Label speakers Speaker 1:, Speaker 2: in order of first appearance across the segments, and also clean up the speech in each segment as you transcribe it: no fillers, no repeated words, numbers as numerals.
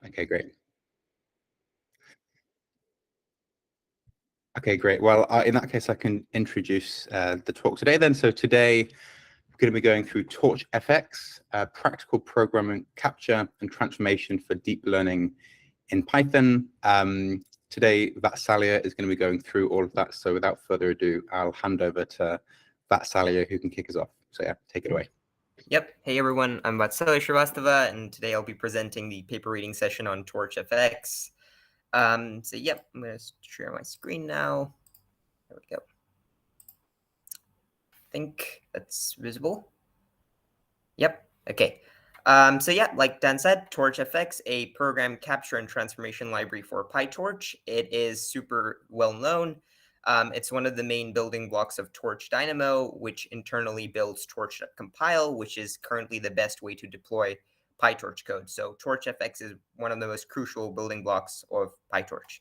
Speaker 1: Okay, great. Okay, great. Well, in that case, I can introduce the talk today then. So today, we're going to be going through Torch.fx, practical programming capture and transformation for deep learning in Python. Today, Vatsalya is going to be going through all of that. So without further ado, I'll hand over to Vatsalya, who can kick us off. So yeah, take it away.
Speaker 2: Yep. Hey everyone, I'm Vatsalya Srivastava, and today I'll be presenting the paper reading session on Torch.fx. So yep, I'm going to share my screen now. There we go. I think that's visible. Yep. Okay. So yeah, like Dan said, Torch.fx, a program capture and transformation library for PyTorch. It is super well known. It's one of the main building blocks of Torch Dynamo, which internally builds Torch.compile, which is currently the best way to deploy PyTorch code. So Torch.fx is one of the most crucial building blocks of PyTorch.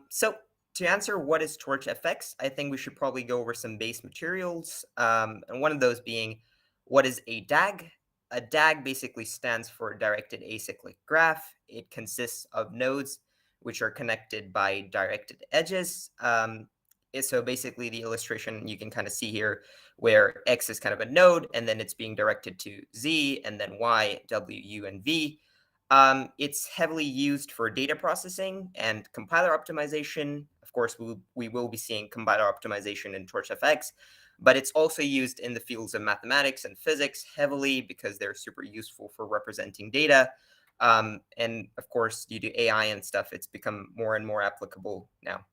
Speaker 2: So to answer what is Torch.fx, I think we should probably go over some base materials. And one of those being, what is a DAG? A DAG basically stands for directed acyclic graph. It consists of nodes which are connected by directed edges. So basically the illustration you can kind of see here where X is kind of a node and then it's being directed to Z and then Y, W, U, and V. It's heavily used for data processing and compiler optimization. Of course, we will be seeing compiler optimization in Torch.fx, but it's also used in the fields of mathematics and physics heavily because they're super useful for representing data. And of course, due to AI and stuff, it's become more and more applicable now.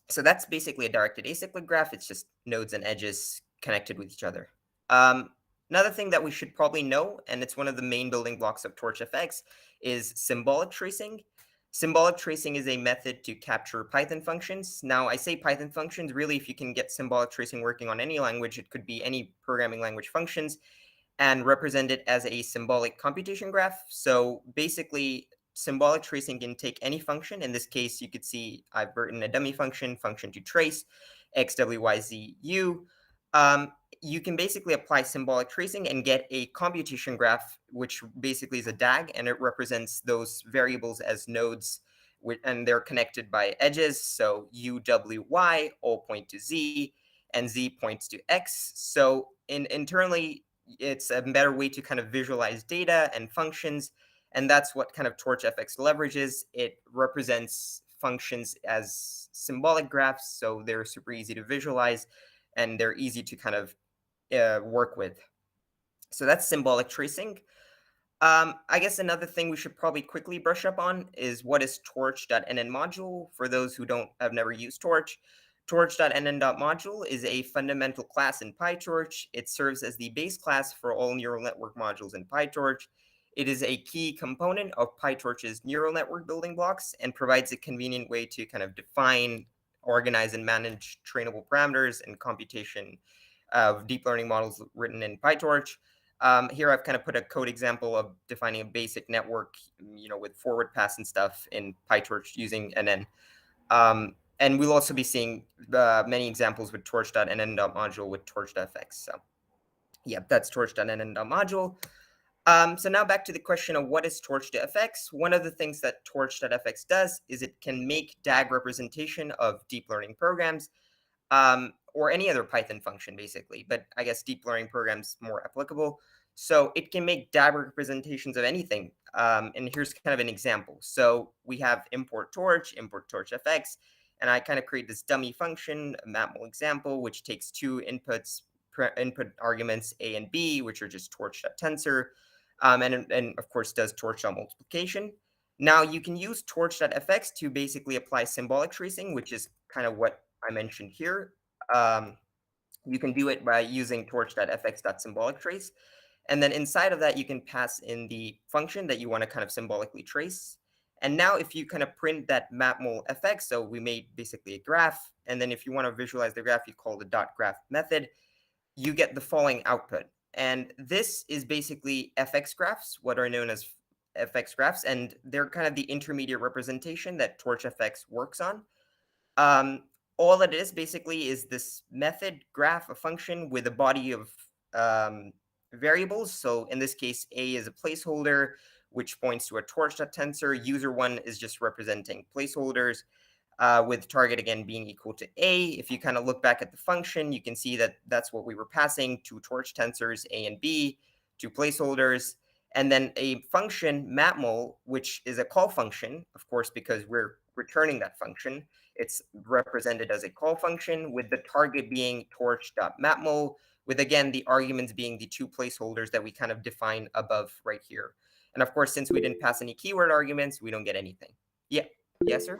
Speaker 2: So that's basically a directed acyclic graph. It's just nodes and edges connected with each other. Another thing that we should probably know, and it's one of the main building blocks of Torch.fx, is symbolic tracing. Symbolic tracing is a method to capture Python functions. Now, I say Python functions, really, if you can get symbolic tracing working on any language, it could be any programming language functions, and represent it as a symbolic computation graph. So basically, symbolic tracing can take any function. In this case, you could see I've written a dummy function to trace, x, w, y, z, u. You can basically apply symbolic tracing and get a computation graph, which basically is a DAG, and it represents those variables as nodes, and they're connected by edges. So u, w, y all point to z, and z points to x. So internally, it's a better way to kind of visualize data and functions, and that's what kind of Torch.fx leverages. It represents functions as symbolic graphs, so they're super easy to visualize, and they're easy to kind of work with. So that's symbolic tracing. I guess another thing we should probably quickly brush up on is what is Torch.nn module. For those who have never used Torch, Torch.nn.module is a fundamental class in PyTorch. It serves as the base class for all neural network modules in PyTorch. It is a key component of PyTorch's neural network building blocks and provides a convenient way to kind of define, organize, and manage trainable parameters and computation of deep learning models written in PyTorch. Here I've kind of put a code example of defining a basic network, with forward pass and stuff in PyTorch using NN. And we'll also be seeing many examples with Torch.nn.module with Torch.fx. So yeah, that's Torch.nn.module. So now back to the question of what is Torch.fx. One of the things that Torch.fx does is it can make DAG representation of deep learning programs, or any other Python function, basically. But I guess deep learning programs more applicable. So it can make DAG representations of anything. And here's kind of an example. So we have import Torch.fx, and I kind of create this dummy function, a mapmul example, which takes two input arguments, a and b, which are just torch.tensor, and of course does torch.multiplication. Now you can use Torch.fx to basically apply symbolic tracing, which is kind of what I mentioned here. You can do it by using Torch.fx.symbolic trace. And then inside of that, you can pass in the function that you want to kind of symbolically trace. And now if you kind of print that mapmul fx, so we made basically a graph, and then if you want to visualize the graph, you call the .graph method, you get the following output. And this is basically fx graphs, what are known as fx graphs, and they're kind of the intermediate representation that Torch.fx works on. All it is basically is this method graph, a function with a body of variables. So in this case, a is a placeholder which points to a torch.tensor. User1 is just representing placeholders, with target again being equal to A. If you kind of look back at the function, you can see that that's what we were passing: two torch tensors, A and B, two placeholders, and then a function mapmul, which is a call function, of course, because we're returning that function. It's represented as a call function with the target being torch.mapmul, with again the arguments being the two placeholders that we kind of define above right here. And of course, since we didn't pass any keyword arguments, we don't get anything. Yeah. Yes, sir?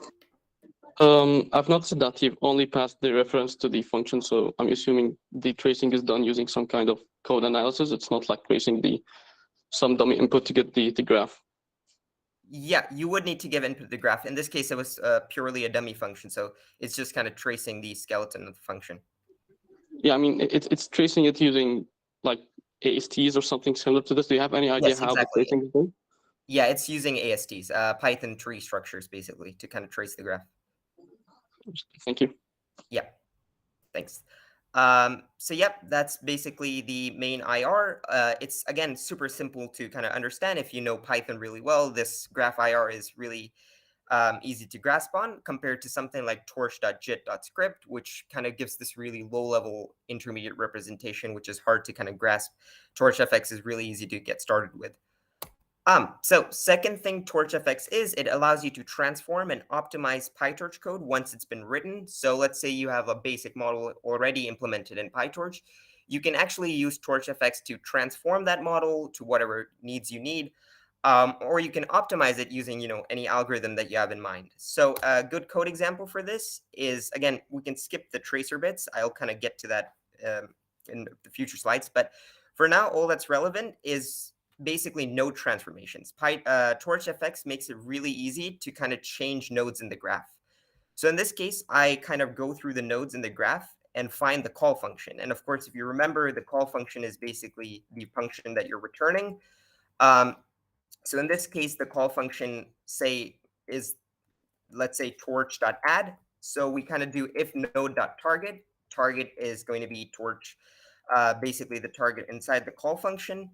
Speaker 3: I've noticed that you've only passed the reference to the function, so I'm assuming the tracing is done using some kind of code analysis. It's not like tracing some dummy input to get the graph.
Speaker 2: Yeah, you would need to give input to the graph. In this case, it was purely a dummy function, so it's just kind of tracing the skeleton of the function.
Speaker 3: Yeah, I mean, it's tracing it using like ASTs or something similar to this. Do you have any idea how
Speaker 2: exactly.
Speaker 3: the tracing is done?
Speaker 2: Yeah, it's using ASTs, Python tree structures, basically, to kind of trace the graph.
Speaker 3: Thank you.
Speaker 2: Yeah, thanks. So yep, that's basically the main IR. It's again super simple to kind of understand if you know Python really well. This graph IR is really easy to grasp on compared to something like torch.jit.script, which kind of gives this really low-level intermediate representation, which is hard to kind of grasp. Torch.fx is really easy to get started with. So second thing Torch.fx is, it allows you to transform and optimize PyTorch code once it's been written. So let's say you have a basic model already implemented in PyTorch. You can actually use Torch.fx to transform that model to whatever needs you need, or you can optimize it using, any algorithm that you have in mind. So a good code example for this is, again, we can skip the tracer bits. I'll kind of get to that in the future slides. But for now, all that's relevant is basically node transformations. Torch.fx makes it really easy to kind of change nodes in the graph. So in this case, I kind of go through the nodes in the graph and find the call function. And of course, if you remember, the call function is basically the function that you're returning. So in this case, the call function is, let's say, torch.add. So we kind of do if node.target. Target is going to be torch, basically the target inside the call function.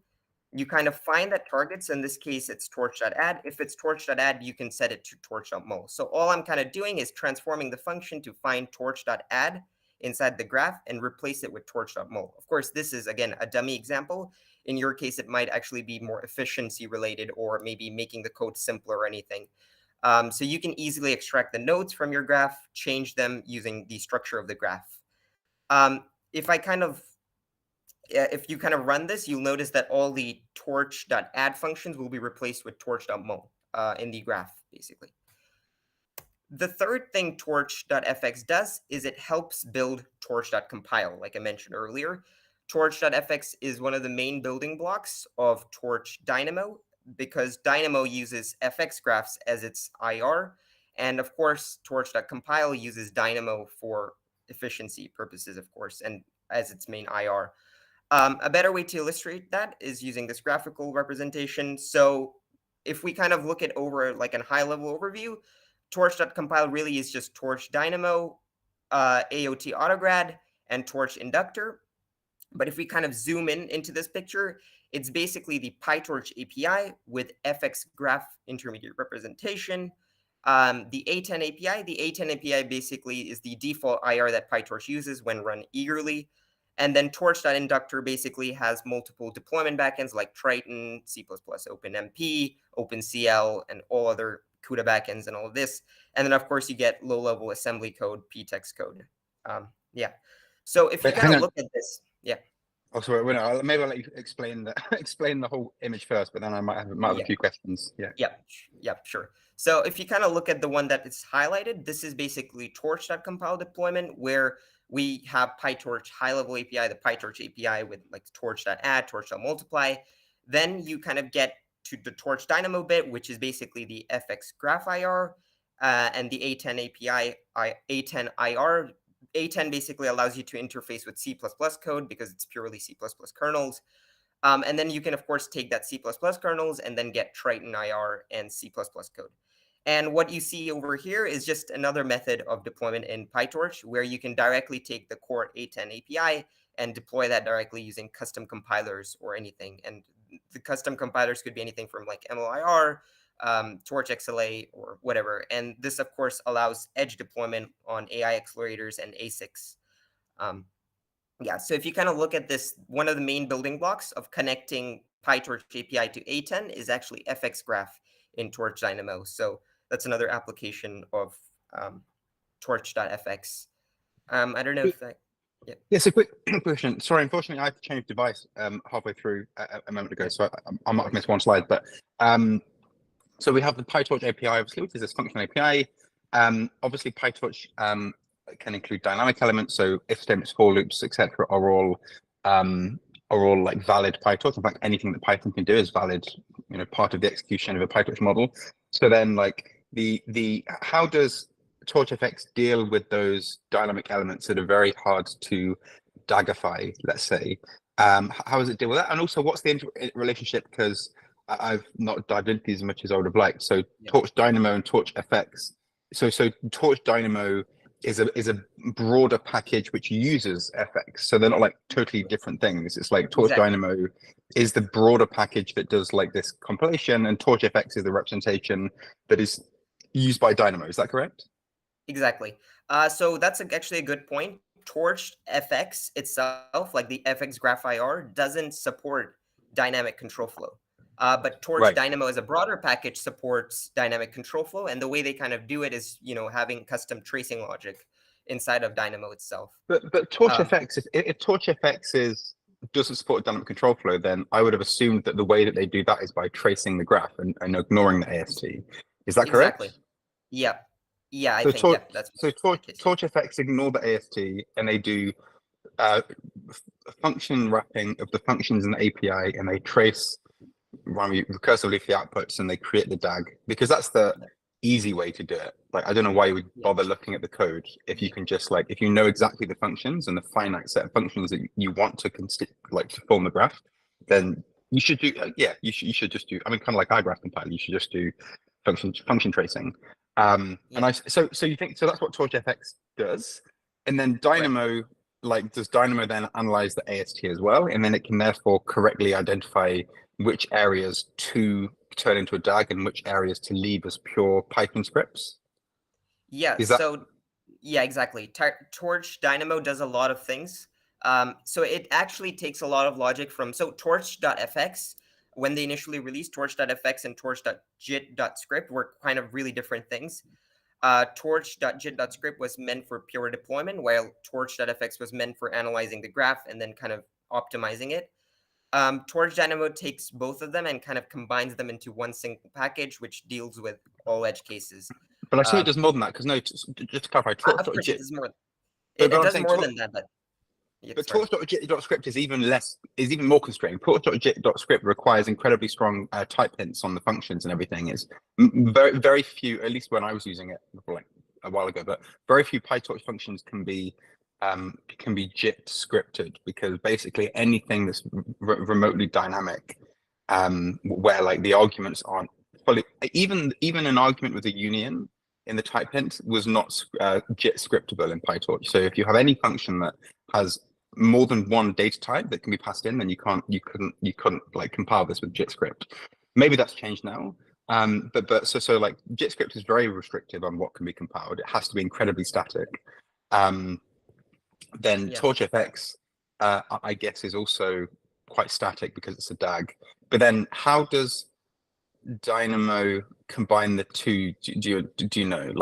Speaker 2: You kind of find that target. So in this case, it's torch.add. If it's torch.add, you can set it to torch.mul. So all I'm kind of doing is transforming the function to find torch.add inside the graph and replace it with torch.mul. Of course, this is, again, a dummy example. In your case, it might actually be more efficiency related or maybe making the code simpler or anything. So you can easily extract the nodes from your graph, change them using the structure of the graph. If you kind of run this, you'll notice that all the torch.add functions will be replaced with torch.mul in the graph, basically. The third thing Torch.fx does is it helps build Torch.compile, like I mentioned earlier. Torch.fx is one of the main building blocks of Torch Dynamo because Dynamo uses fx graphs as its IR. And of course, Torch.compile uses Dynamo for efficiency purposes, of course, and as its main IR. A better way to illustrate that is using this graphical representation. So if we kind of look at over like a high level overview, Torch.compile really is just Torch Dynamo, AOT Autograd, and Torch Inductor. But if we kind of zoom into this picture, it's basically the PyTorch API with fx graph intermediate representation. The A10 API, basically is the default IR that PyTorch uses when run eagerly. And then Torch.inductor basically has multiple deployment backends like Triton, C++, OpenMP, OpenCL, and all other CUDA backends and all of this. And then, of course, you get low-level assembly code, PTEX code. Yeah. So if you kind of look at this, yeah.
Speaker 1: Oh, sorry. Well, maybe I'll let you explain the whole image first, but then I might have a few questions. Yeah.
Speaker 2: Yeah, sure. So if you kind of look at the one that is highlighted, this is basically Torch.compile deployment where we have PyTorch high-level API, the PyTorch API with like torch.add, torch.multiply. Then you kind of get to the Torch Dynamo bit, which is basically the fx graph IR, and the A10 API, A10 IR. A10 basically allows you to interface with C++ code because it's purely C++ kernels. And then you can, of course, take that C++ kernels and then get Triton IR and C++ code. And what you see over here is just another method of deployment in PyTorch where you can directly take the core A10 API and deploy that directly using custom compilers or anything. And the custom compilers could be anything from like MLIR, Torch XLA, or whatever. And this, of course, allows edge deployment on AI accelerators and ASICs. Yeah, so if you kind of look at this, one of the main building blocks of connecting PyTorch API to A10 is actually FX Graph in Torch Dynamo. So that's another application of Torch.fx. I don't know if that. Yeah.
Speaker 1: Yes, a quick question. Sorry, unfortunately, I had to change device halfway through a moment ago, so I might have missed one slide. But so we have the PyTorch API, obviously, which is this functional API. Obviously, PyTorch can include dynamic elements, so if statements, for loops, etc., are all like valid PyTorch. In fact, anything that Python can do is valid, part of the execution of a PyTorch model. So then, like how does Torch.fx deal with those dynamic elements that are very hard to dagify, let's say? How does it deal with that? And also, what's the relationship? Because I've not dived into these as much as I would have liked. So yeah. Torch Dynamo and Torch.fx. So Torch Dynamo is a broader package which uses FX. So they're not like totally different things. It's like Torch Dynamo is the broader package that does like this compilation, and Torch.fx is the representation that is used by Dynamo. Is that correct?
Speaker 2: Exactly. So that's actually a good point. Torch.fx itself, like the FX Graph IR, doesn't support dynamic control flow. But Torch Dynamo as a broader package supports dynamic control flow. And the way they kind of do it is, having custom tracing logic inside of Dynamo itself.
Speaker 1: But Torch.fx, if Torch.fx doesn't support dynamic control flow, then I would have assumed that the way that they do that is by tracing the graph and ignoring the AST. Is that correct?
Speaker 2: Exactly. Yeah. Yeah, I think that's
Speaker 1: so. Torch.fx ignore the AST and they do function wrapping of the functions in the API, and they trace recursively the outputs, and they create the DAG, because that's the easy way to do it. Like, I don't know why you would bother looking at the code if you can just if you know exactly the functions and the finite set of functions that you want to to form the graph, then you should do you should just do, kind of like iGraph compiler, you should just do function tracing. And so you think so that's what Torch.fx does, and then Dynamo does Dynamo then analyze the AST as well, and then it can therefore correctly identify which areas to turn into a DAG and which areas to leave as pure Python scripts?
Speaker 2: Yeah, exactly. Torch Dynamo does a lot of things. So it actually takes a lot of logic from, Torch.fx, when they initially released Torch.fx and Torch.jit.script were kind of really different things. Torch.jit.script was meant for pure deployment, while Torch.fx was meant for analyzing the graph and then kind of optimizing it. Torch Dynamo takes both of them and kind of combines them into one single package, which deals with all edge cases.
Speaker 1: But I see it does more than that, because just to clarify,
Speaker 2: Torch.jit does more. It does more than that, but
Speaker 1: Torch.jit.script is even more constrained. Torch.jit.script requires incredibly strong type hints on the functions and everything. Is very, very few, at least when I was using it a while ago, but very few PyTorch functions can be JIT scripted, because basically anything that's remotely dynamic, where the arguments aren't fully, even an argument with a union in the type hint was not JIT scriptable in PyTorch. So if you have any function that has more than one data type that can be passed in, then you couldn't compile this with JIT script. Maybe that's changed now. But JIT script is very restrictive on what can be compiled. It has to be incredibly static. Then Torch.fx, I guess, is also quite static because it's a DAG. But then how does Dynamo combine the two? Do you know?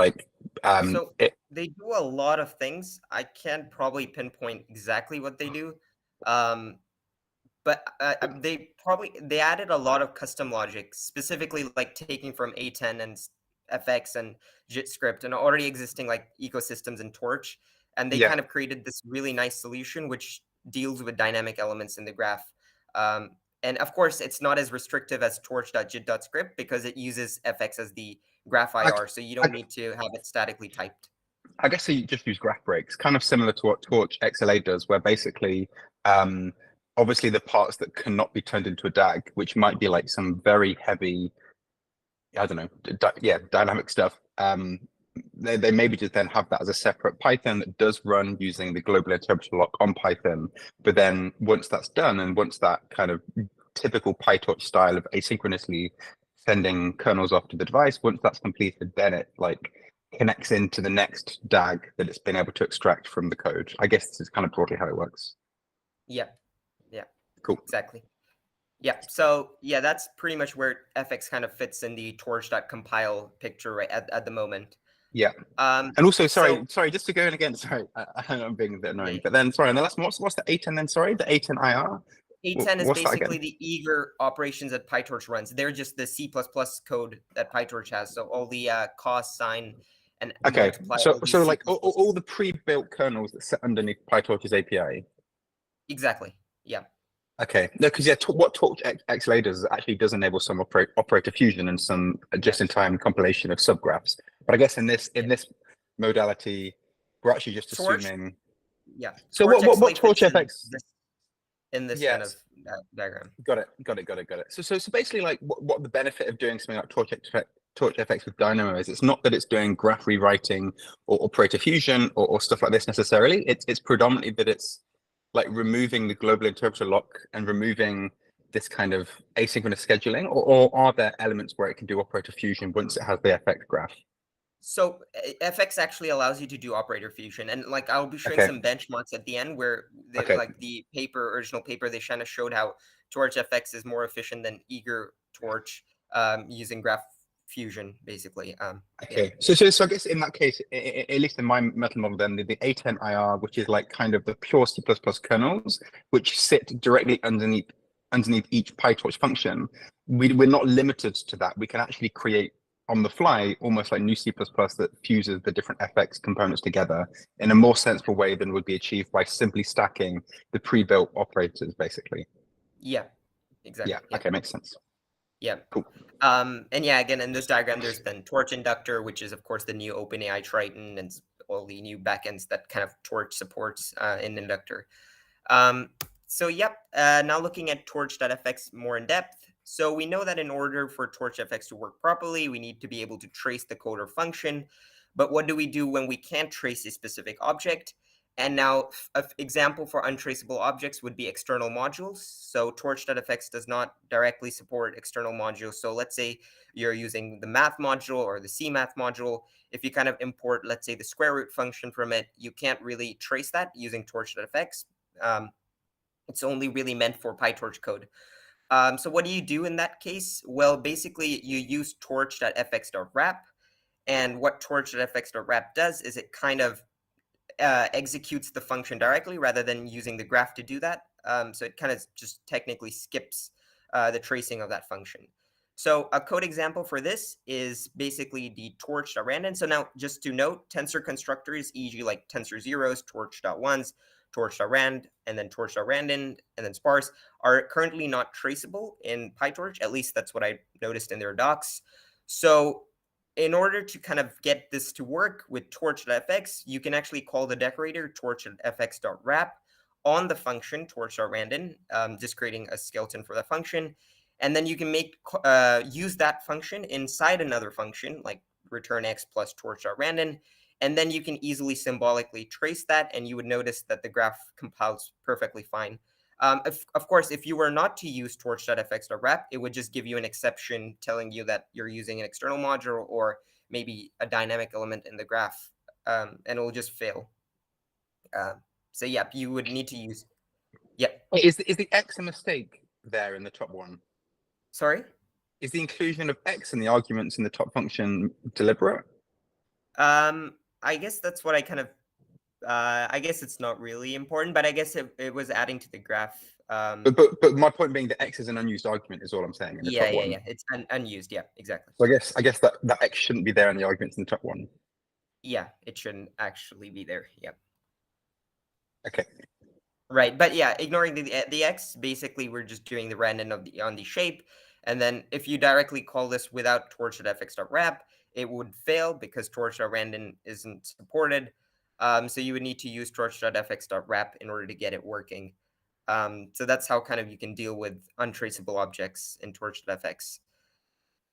Speaker 2: They do a lot of things. I can't probably pinpoint exactly what they do. But they added a lot of custom logic, specifically taking from A10 and FX and JIT script and already existing ecosystems in Torch. And they kind of created this really nice solution which deals with dynamic elements in the graph. And of course, it's not as restrictive as Torch.jit.script because it uses FX as the graph IR, so you don't need to have it statically typed.
Speaker 1: I guess you just use graph breaks, kind of similar to what Torch XLA does, where basically, obviously the parts that cannot be turned into a DAG, which might be some very heavy, I don't know, dynamic stuff. They maybe just then have that as a separate Python that does run using the global interpreter lock on Python. But then once that's done, and once that kind of typical PyTorch style of asynchronously sending kernels off to the device. Once that's completed, then it like connects into the next DAG that it's been able to extract from the code. I guess this is kind of broadly how it works.
Speaker 2: Yeah. Yeah.
Speaker 1: Cool.
Speaker 2: Exactly. Yeah. So yeah, that's pretty much where FX kind of fits in the torch.compile picture right at the moment.
Speaker 1: Yeah. And also, sorry, just to go in again, sorry, I'm being a bit annoying,
Speaker 2: Yeah.
Speaker 1: but then, sorry, and the last one, what's the A10 then, sorry, the A10 IR?
Speaker 2: A10 is
Speaker 1: What's that
Speaker 2: basically
Speaker 1: again?
Speaker 2: the eager operations that PyTorch runs. They're just the C++ code that PyTorch has. So all the cos, sine, and
Speaker 1: Okay,
Speaker 2: multiply.
Speaker 1: so like all the pre-built kernels that sit underneath PyTorch's API.
Speaker 2: Exactly. Yeah.
Speaker 1: Okay, no, because yeah, what Torch.xlay does is it actually does enable some operator fusion and some just-in-time compilation of subgraphs. But I guess in this modality, we're actually just
Speaker 2: Torch,
Speaker 1: assuming.
Speaker 2: yeah.
Speaker 1: So what
Speaker 2: Torch.xlay
Speaker 1: TorchFX?
Speaker 2: in this kind of diagram.
Speaker 1: Got it. So basically, like what the benefit of doing something like TorchFX with Dynamo is, it's not that it's doing graph rewriting or operator fusion or stuff like this necessarily. It's predominantly that it's like removing the global interpreter lock and removing this kind of asynchronous scheduling, or are there elements where it can do operator fusion once it has the FX graph?
Speaker 2: So FX actually allows you to do operator fusion, and like I'll be showing some benchmarks at the end where like the original paper, they kind of showed how Torch.fx is more efficient than eager Torch using graph fusion, basically.
Speaker 1: Okay, so I guess in that case, at least in my mental model, then the A10 IR, which is like kind of the pure C++ kernels, which sit directly underneath each PyTorch function, we're not limited to that. We can actually create on the fly almost like new C++ that fuses the different FX components together in a more sensible way than would be achieved by simply stacking the pre-built operators, basically.
Speaker 2: Yeah, exactly.
Speaker 1: Yeah. Okay, makes sense.
Speaker 2: Yeah.
Speaker 1: Cool.
Speaker 2: And yeah, again, in this diagram, there's then Torch Inductor, which is, of course, the new OpenAI Triton and all the new backends that kind of Torch supports in Inductor. So, yep, now looking at Torch.fx more in depth. So we know that in order for Torch.fx to work properly, we need to be able to trace the code or function. But what do we do when we can't trace a specific object? And now an example for untraceable objects would be external modules. So Torch.fx does not directly support external modules. So let's say you're using the math module or the CMath module. If you kind of import, let's say, the square root function from it, you can't really trace that using Torch.fx. It's only really meant for PyTorch code. So what do you do in that case? Well, basically, you use torch.fx.wrap. And what torch.fx.wrap does is it kind of executes the function directly rather than using the graph to do that. So it kind of just technically skips the tracing of that function. So a code example for this is basically the torch.random. So now just to note, tensor constructors, e.g. like tensor zeros, torch.ones, torch.rand, and then torch.random, and then sparse, are currently not traceable in PyTorch. At least that's what I noticed in their docs. So in order to kind of get this to work with torch.fx, you can actually call the decorator torch.fx.wrap on the function torch.random, just creating a skeleton for the function. And then you can use that function inside another function, like return x plus torch.random. And then you can easily symbolically trace that, and you would notice that the graph compiles perfectly fine. Of course, if you were not to use torch.fx.wrap, it would just give you an exception telling you that you're using an external module or maybe a dynamic element in the graph, and it will just fail. So yeah, you would need to use. Yep.
Speaker 1: Is the X a mistake there in the top one?
Speaker 2: Sorry?
Speaker 1: Is the inclusion of X in the arguments in the top function deliberate?
Speaker 2: I guess that's what I kind of. I guess it's not really important, but I guess it was adding to the graph.
Speaker 1: But my point being that X is an unused argument is all I'm saying. In the top one.
Speaker 2: It's unused. Yeah, exactly.
Speaker 1: So I guess that X shouldn't be there in the arguments in the top one.
Speaker 2: Yeah, it shouldn't actually be there. Yeah.
Speaker 1: Okay.
Speaker 2: Right, but yeah, ignoring the X, basically we're just doing the random on the shape, and then if you directly call this without torch.fx.wrap, it would fail because torch.random isn't supported. So you would need to use torch.fx.wrap in order to get it working. So that's how kind of you can deal with untraceable objects in torch.fx.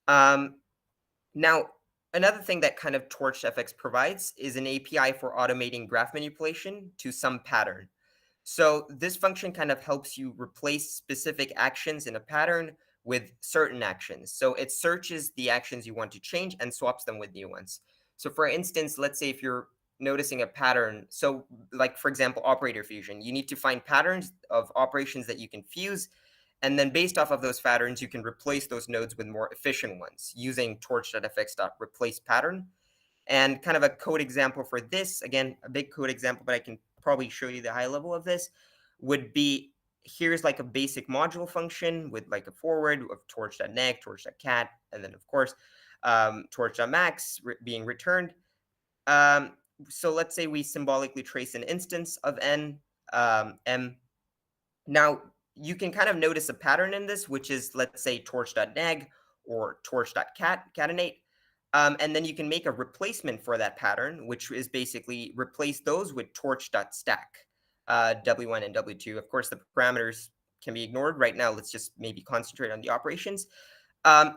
Speaker 2: Now, another thing that kind of Torch.fx provides is an API for automating graph manipulation to some pattern. So this function kind of helps you replace specific actions in a pattern with certain actions. So it searches the actions you want to change and swaps them with new ones. So for instance, let's say if you're noticing a pattern, so like for example, operator fusion, you need to find patterns of operations that you can fuse. And then based off of those patterns, you can replace those nodes with more efficient ones using torch.fx.replace pattern. And kind of a code example for this, again, a big code example, but I can probably show you the high level of this, would be here's like a basic module function with like a forward of torch.neg, torch.cat, and then of course, torch.max being returned. So let's say we symbolically trace an instance of n, m. Now, you can kind of notice a pattern in this, which is, let's say, torch.neg or torch.catenate. And then you can make a replacement for that pattern, which is basically replace those with torch.stack, W1 and W2. Of course, the parameters can be ignored. Right now, let's just maybe concentrate on the operations.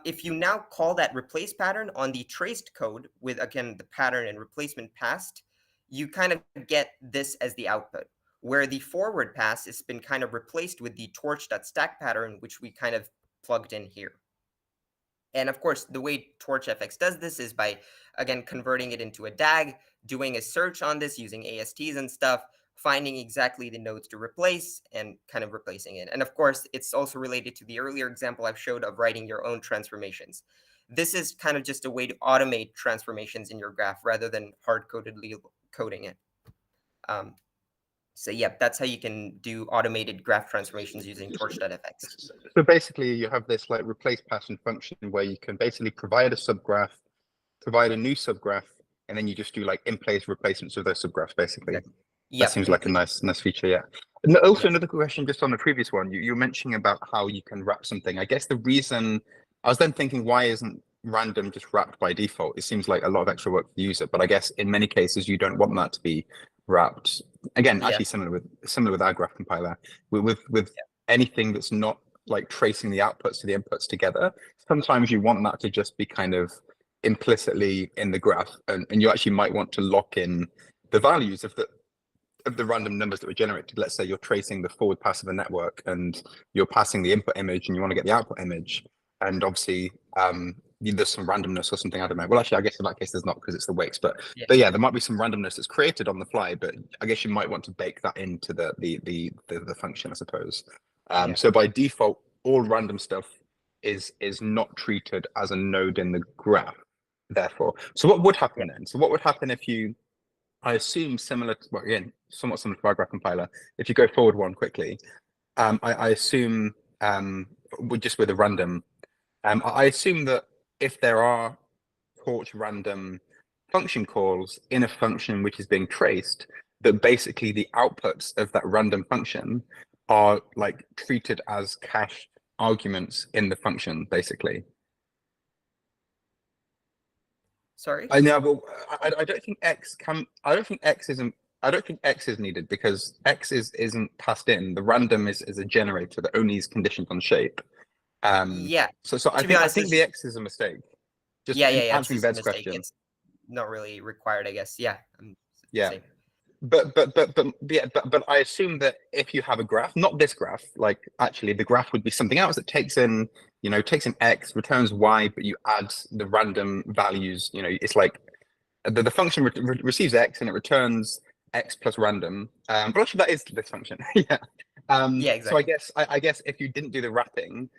Speaker 2: If you now call that replace pattern on the traced code with, again, the pattern and replacement passed, you kind of get this as the output, where the forward pass has been kind of replaced with the torch.stack pattern, which we kind of plugged in here. And of course, the way Torch.fx does this is by, again, converting it into a DAG, doing a search on this using ASTs and stuff, finding exactly the nodes to replace and kind of replacing it. And of course, it's also related to the earlier example I've showed of writing your own transformations. This is kind of just a way to automate transformations in your graph rather than hard-codedly coding it. So yeah, that's how you can do automated graph transformations using Torch.fx.
Speaker 1: So basically you have this like replace pattern function where you can basically provide a subgraph, provide a new subgraph, and then you just do like in-place replacements of those subgraphs basically.
Speaker 2: Exactly.
Speaker 1: That seems like a nice feature, yeah. And also
Speaker 2: Yeah.
Speaker 1: another question just on the previous one, you were mentioning about how you can wrap something. I guess the reason, I was then thinking, why isn't random just wrapped by default? It seems like a lot of extra work for the user, but I guess in many cases you don't want that to be wrapped. Again, actually similar with our graph compiler. With anything that's not like tracing the outputs to the inputs together, sometimes you want that to just be kind of implicitly in the graph, and you actually might want to lock in the values of the random numbers that were generated. Let's say you're tracing the forward pass of a network and you're passing the input image and you want to get the output image, and obviously there's some randomness or something, I don't know. Well, actually, I guess in that case there's not, because it's the weights, but yeah, there might be some randomness that's created on the fly, but I guess you might want to bake that into the function, I suppose. So by default, all random stuff is not treated as a node in the graph, therefore. So what would happen then? So what would happen if you, I assume similar to, well, again, somewhat similar to our graph compiler, if you go forward one quickly, I assume with a random, I assume that if there are torch random function calls in a function which is being traced, that basically the outputs of that random function are like treated as cached arguments in the function, basically.
Speaker 2: Sorry?
Speaker 1: I know, but I don't think X can. I don't think X is needed, because X isn't passed in. The random is a generator that only is conditioned on shape. So I think the X is a mistake. Just answering Ved's question.
Speaker 2: It's not really required, I guess. Yeah.
Speaker 1: Yeah. But I assume that if you have a graph, not this graph, like actually the graph would be something else that takes in X, returns Y, but you add the random values. It's like the function receives X and it returns X plus random. But actually that is this function. Yeah.
Speaker 2: Exactly.
Speaker 1: So I guess if you didn't do the wrapping,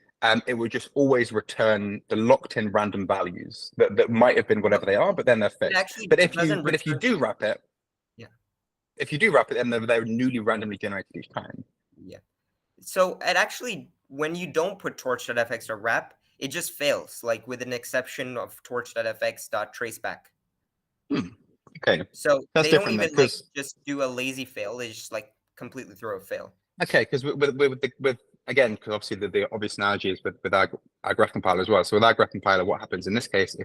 Speaker 1: it would just always return the locked-in random values that might have been whatever they are, but then they're fixed. But if you do wrap it, if you do wrap it, then they're newly randomly generated each time.
Speaker 2: Yeah. So it actually, when you don't put torch.fx or wrap, it just fails, like with an exception of torch.fx.traceback.
Speaker 1: Okay.
Speaker 2: So
Speaker 1: That's
Speaker 2: they don't
Speaker 1: different,
Speaker 2: even like just do a lazy fail. They just like completely throw a fail.
Speaker 1: Okay, because with again, because obviously the obvious analogy is with our graph compiler as well. So with our graph compiler, what happens in this case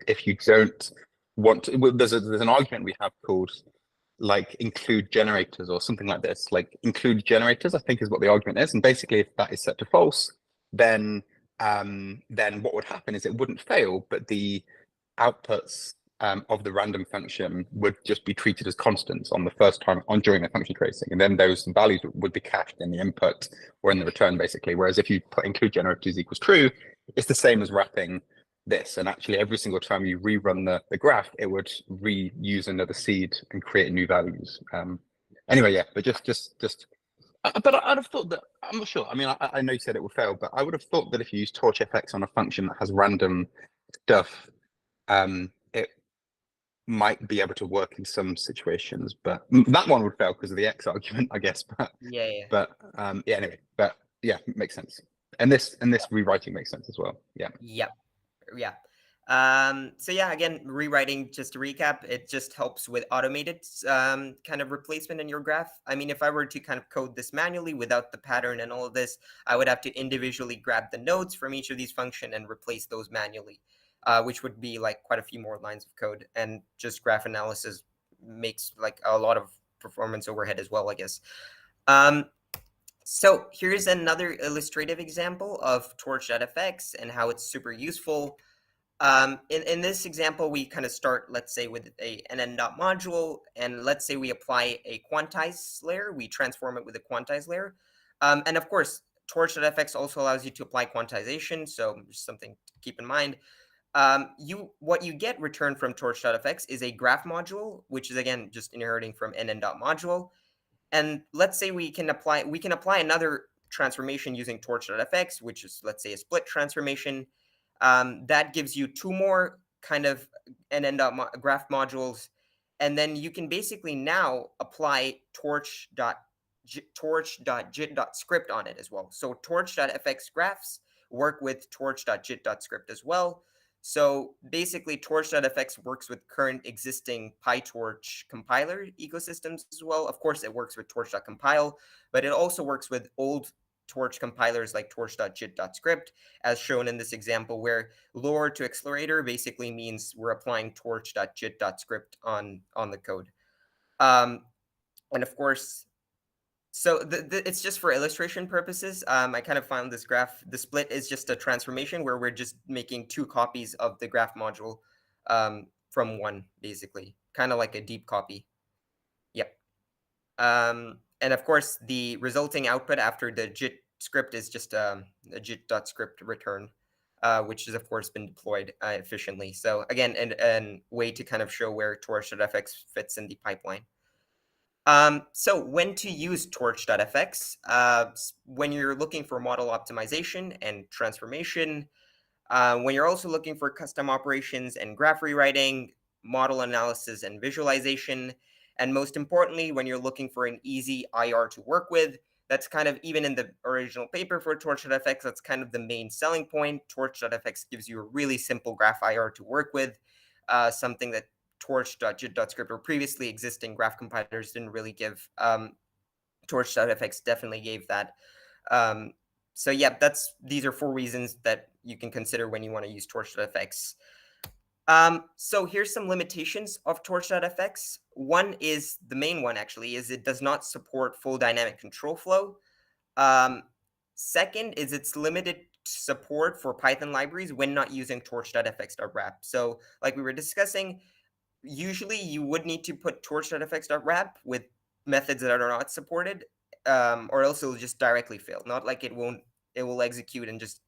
Speaker 1: if you don't want to, there's an argument we have called like include generators or something like this. Like include generators, I think is what the argument is. And basically, if that is set to false, then what would happen is it wouldn't fail, but the outputs of the random function would just be treated as constants on the first time during the function tracing, and then those values would be cached in the input or in the return, basically. Whereas if you put include generators equals true, it's the same as wrapping this, and actually every single time you rerun the graph, it would reuse another seed and create new values. Anyway, yeah, but just. But I'd have thought that, I'm not sure. I mean, I know you said it would fail, but I would have thought that if you use Torch.fx on a function that has random stuff, it might be able to work in some situations. But that one would fail because of the X argument, I guess. But
Speaker 2: Yeah.
Speaker 1: but yeah, anyway. But yeah, it makes sense. And this rewriting makes sense as well. Yeah.
Speaker 2: Yep. Yeah. So yeah, again, rewriting, just to recap, it just helps with automated kind of replacement in your graph. I mean, if I were to kind of code this manually without the pattern and all of this, I would have to individually grab the nodes from each of these functions and replace those manually, which would be like quite a few more lines of code. And just graph analysis makes like a lot of performance overhead as well, I guess. So here's another illustrative example of Torch.fx and how it's super useful. In this example, we kind of start, let's say, with an n.module, and let's say we apply a quantize layer. We transform it with a quantize layer. And of course, Torch.fx also allows you to apply quantization, so just something to keep in mind. What you get returned from Torch.fx is a graph module, which is, again, just inheriting from nn.module. And let's say we can apply another transformation using Torch.fx, which is, let's say, a split transformation. That gives you two more kind of graph modules, and then you can basically now apply torch.jit.script on it as well. So Torch.fx graphs work with torch.jit.script as well. So basically, Torch.fx works with current existing PyTorch compiler ecosystems as well. Of course, it works with Torch.compile, but it also works with old Torch compilers like torch.jit.script, as shown in this example, where lower to accelerator basically means we're applying torch.jit.script on the code. And of course, so it's just for illustration purposes. I kind of found this graph, the split is just a transformation where we're just making two copies of the graph module from one, basically, kind of like a deep copy. Yep. And of course, the resulting output after the JIT script is just a JIT.script return, which has, of course, been deployed efficiently. So again, a way to kind of show where Torch.fx fits in the pipeline. So when to use Torch.fx? When you're looking for model optimization and transformation, when you're also looking for custom operations and graph rewriting, model analysis and visualization, and most importantly, when you're looking for an easy IR to work with. That's kind of, even in the original paper for Torch.fx, that's kind of the main selling point. Torch.fx gives you a really simple graph IR to work with, something that Torch.jit.script or previously existing graph compilers didn't really give. Torch.fx definitely gave that. So yeah, these are 4 reasons that you can consider when you want to use Torch.fx. So here's some limitations of Torch.fx. One is, the main one actually, is it does not support full dynamic control flow. Second is it's limited support for Python libraries when not using torch.fx.wrap. So like we were discussing, usually you would need to put torch.fx.wrap with methods that are not supported, or else it will just directly fail. Not like it will execute and just,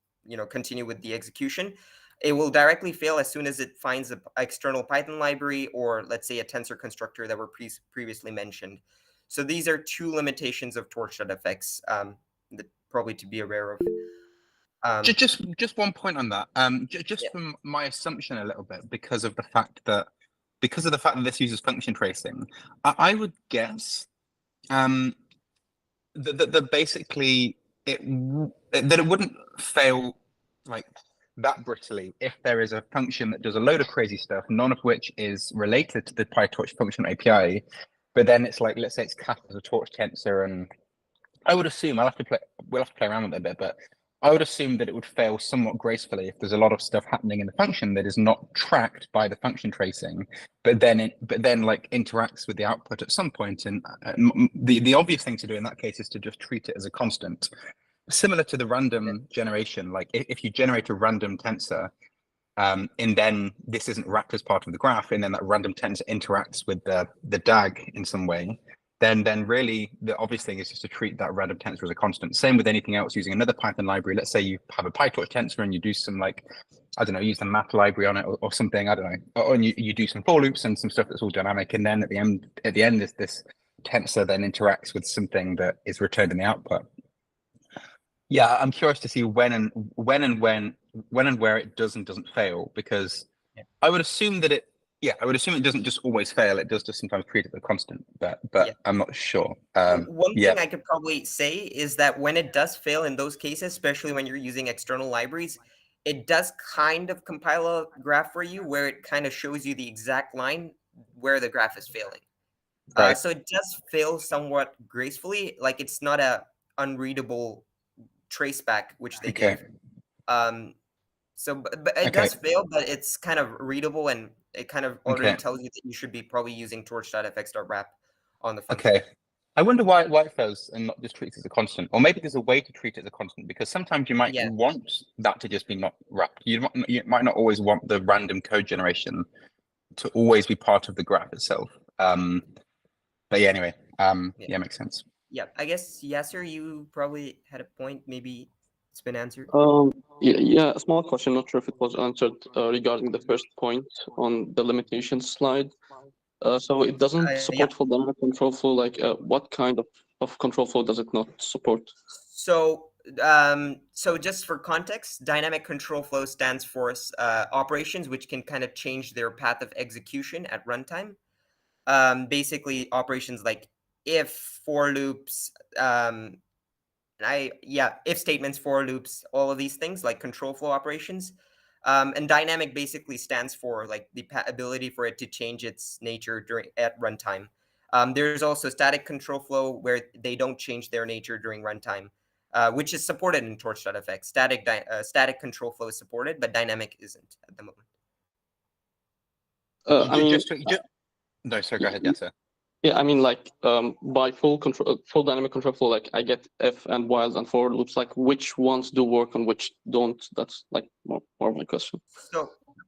Speaker 2: continue with the execution. It will directly fail as soon as it finds an external Python library, or let's say a tensor constructor that were previously mentioned. So these are 2 limitations of Torch.fx that probably to be aware of.
Speaker 1: Just one point on that. From my assumption a little bit, because of the fact that this uses function tracing, I would guess that basically that it wouldn't fail like that brittly if there is a function that does a load of crazy stuff, none of which is related to the PyTorch function API, but then it's like, let's say it's cast as a torch tensor, and I would assume we'll have to play around with it a bit, but I would assume that it would fail somewhat gracefully if there's a lot of stuff happening in the function that is not tracked by the function tracing, but then like interacts with the output at some point. And the obvious thing to do in that case is to just treat it as a constant, similar to the random generation. Like if you generate a random tensor, and then this isn't wrapped as part of the graph, and then that random tensor interacts with the DAG in some way, then really the obvious thing is just to treat that random tensor as a constant. Same with anything else using another Python library. Let's say you have a PyTorch tensor and you do some, like, I don't know, use the map library on it or something, I don't know, or you do some for loops and some stuff that's all dynamic, and then at the end this tensor then interacts with something that is returned in the output. Yeah, I'm curious to see when and where it does and doesn't fail, because I would assume that it doesn't just always fail. It does just sometimes treat it as a constant, but I'm not sure.
Speaker 2: One thing I could probably say is that when it does fail in those cases, especially when you're using external libraries, it does kind of compile a graph for you where it kind of shows you the exact line where the graph is failing.
Speaker 1: Right.
Speaker 2: So it does fail somewhat gracefully, like it's not a unreadable traceback, which they gave. So, but it does fail, but it's kind of readable, and it kind of already tells you that you should be probably using Torch.fx.wrap on the function.
Speaker 1: Okay. I wonder why it fails and not just treats it as a constant, or maybe there's a way to treat it as a constant, because sometimes you might want that to just be not wrapped. You might not always want the random code generation to always be part of the graph itself. But yeah, anyway, yeah, makes sense.
Speaker 2: Yeah, I guess Yasser, you probably had a point. Maybe it's been answered.
Speaker 3: Yeah, a small question. Not sure if it was answered regarding the first point on the limitations slide. So it doesn't support full dynamic control flow. Like, what kind of control flow does it not support?
Speaker 2: So, so just for context, dynamic control flow stands for operations which can kind of change their path of execution at runtime. Basically, operations like if, for loops, if statements, for loops, all of these things like control flow operations. And dynamic basically stands for like the ability for it to change its nature at runtime. There's also static control flow where they don't change their nature during runtime, which is supported in Torch.fx. Static control flow is supported, but dynamic isn't at the moment.
Speaker 1: No, sorry, go ahead, Yasser.
Speaker 3: Yeah, I mean, like, by full dynamic control flow, like I get if and whiles and for loops, like which ones do work and which don't. That's like more of my question.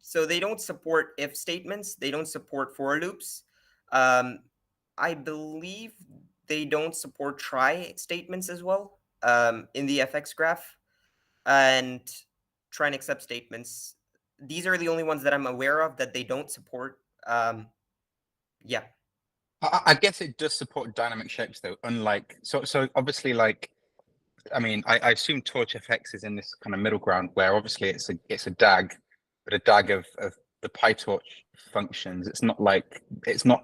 Speaker 2: So they don't support if statements. They don't support for loops. I believe they don't support try statements as well in the FX graph, and try and except statements. These are the only ones that I'm aware of that they don't support. Yeah.
Speaker 1: I guess it does support dynamic shapes though, unlike so obviously, like, I mean, I assume Torch.fx is in this kind of middle ground where obviously it's a DAG, but a DAG of the PyTorch functions. It's not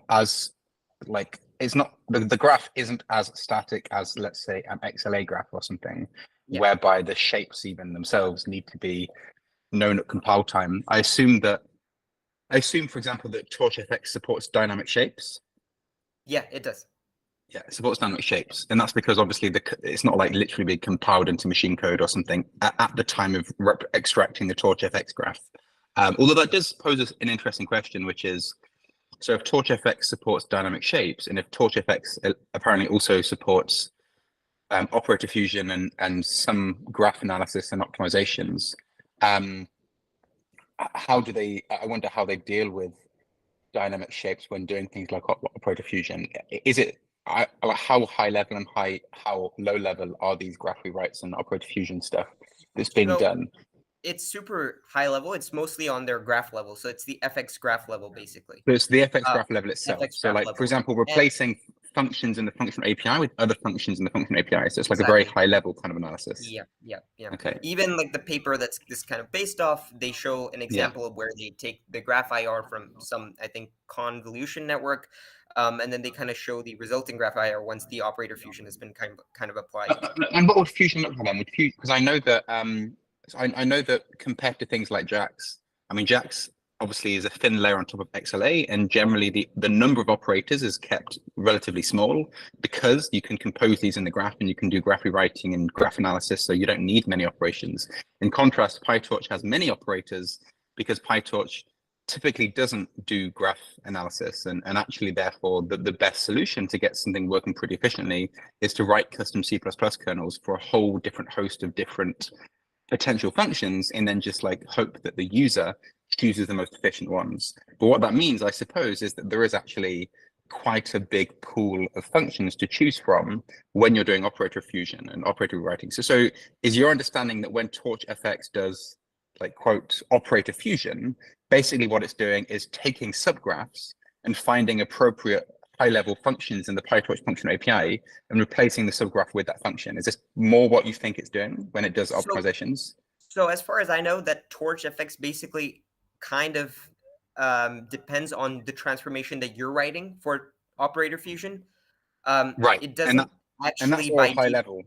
Speaker 1: as like it's not the graph isn't as static as, let's say, an XLA graph or something, whereby the shapes even themselves need to be known at compile time. I assume, for example, that Torch.fx supports dynamic shapes.
Speaker 2: Yeah, it does.
Speaker 1: Yeah, it supports dynamic shapes, and that's because obviously it's not like literally being compiled into machine code or something at the time of extracting the Torch.fx graph. Although that does pose an interesting question, which is, so if Torch.fx supports dynamic shapes, and if Torch.fx apparently also supports operator fusion and some graph analysis and optimizations, I wonder how they deal with dynamic shapes when doing things like operator fusion. Is it how high level and how low level are these graph rewrites and operator fusion stuff that's being done?
Speaker 2: It's super high level. It's mostly on their graph level, so it's the FX graph level basically.
Speaker 1: So it's the FX graph level itself. So, like, for example, replacing functions in the functional API with other functions in the functional API. So it's like a very high level kind of analysis.
Speaker 2: Yeah.
Speaker 1: Okay.
Speaker 2: Even like the paper that's this kind of based off, they show an example of where they take the graph IR from some, I think, convolution network, and then they kind of show the resulting graph IR once the operator fusion has been kind of applied.
Speaker 1: And what would fusion look like then? Because I know that I know that compared to things like JAX, I mean, JAX obviously is a thin layer on top of XLA, and generally the number of operators is kept relatively small because you can compose these in the graph and you can do graph rewriting and graph analysis, so you don't need many operations. In contrast, PyTorch has many operators because PyTorch typically doesn't do graph analysis, and actually therefore the best solution to get something working pretty efficiently is to write custom C++ kernels for a whole different host of different potential functions and then just like hope that the user chooses the most efficient ones. But what that means, I suppose, is that there is actually quite a big pool of functions to choose from when you're doing operator fusion and operator rewriting. So is your understanding that when Torch.fx does like quote operator fusion, basically what it's doing is taking subgraphs and finding appropriate high-level functions in the PyTorch function API and replacing the subgraph with that function? Is this more what you think it's doing when it does optimizations?
Speaker 2: So as far as I know, that Torch.fx basically kind of depends on the transformation that you're writing for operator fusion.
Speaker 1: Right.
Speaker 2: It doesn't
Speaker 1: And that's all high level.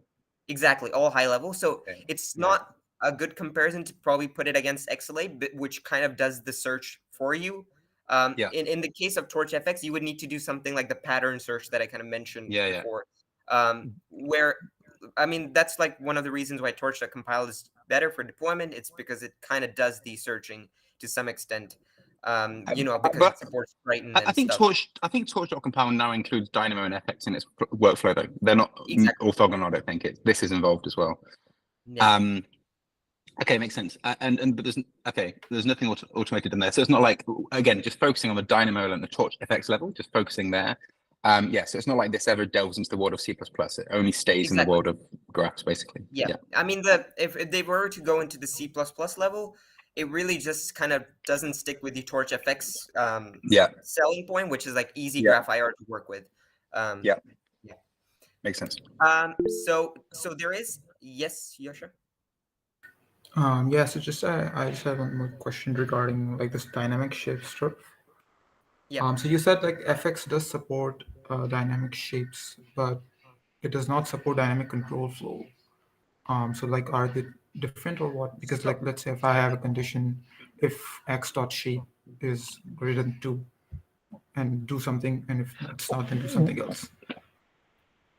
Speaker 2: Exactly, all high level. So
Speaker 1: Okay.
Speaker 2: it's not a good comparison to probably put it against XLA, but which kind of does the search for you. In the case of Torch.fx, you would need to do something like the pattern search that I kind of mentioned before. Where, I mean, that's like one of the reasons why Torch.compile is better for deployment. It's because it kind of does the searching to some extent. Because it supports Triton and stuff.
Speaker 1: I think Torch.compile now includes Dynamo and FX in its workflow though. They're not orthogonal, I don't think. This is involved as well. Yeah. Okay, makes sense. But there's nothing automated in there. So it's not like, again, just focusing on the Dynamo and the Torch.fx level, just focusing there. So it's not like this ever delves into the world of C++. It only stays in the world of graphs, basically.
Speaker 2: Yeah. I mean, if they were to go into the C++ level, it really just kind of doesn't stick with the Torch.fx selling point, which is like easy graph IR to work with.
Speaker 1: Makes sense.
Speaker 2: So there is, yes, Yosha?
Speaker 4: So just I just have one more question regarding like this dynamic shape stuff.
Speaker 2: Yeah.
Speaker 4: So you said like FX does support dynamic shapes, but it does not support dynamic control flow. So like, are they different or what? Because like, let's say if I have a condition, if x dot shape is greater than 2, and do something, and if it's not, then do something else.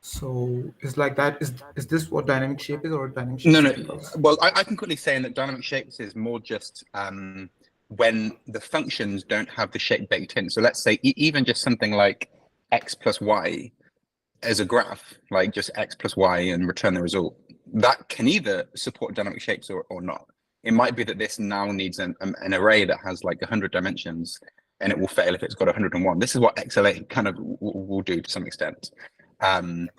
Speaker 4: So is like that. Is this what dynamic shape is, or dynamic shape?
Speaker 1: No. Well, I can quickly say that dynamic shapes is more just when the functions don't have the shape baked in. So let's say even just something like x plus y as a graph, like just x plus y and return the result, that can either support dynamic shapes or not. It might be that this now needs an array that has like 100 dimensions and it will fail if it's got 101. This is what XLA kind of will do to some extent. The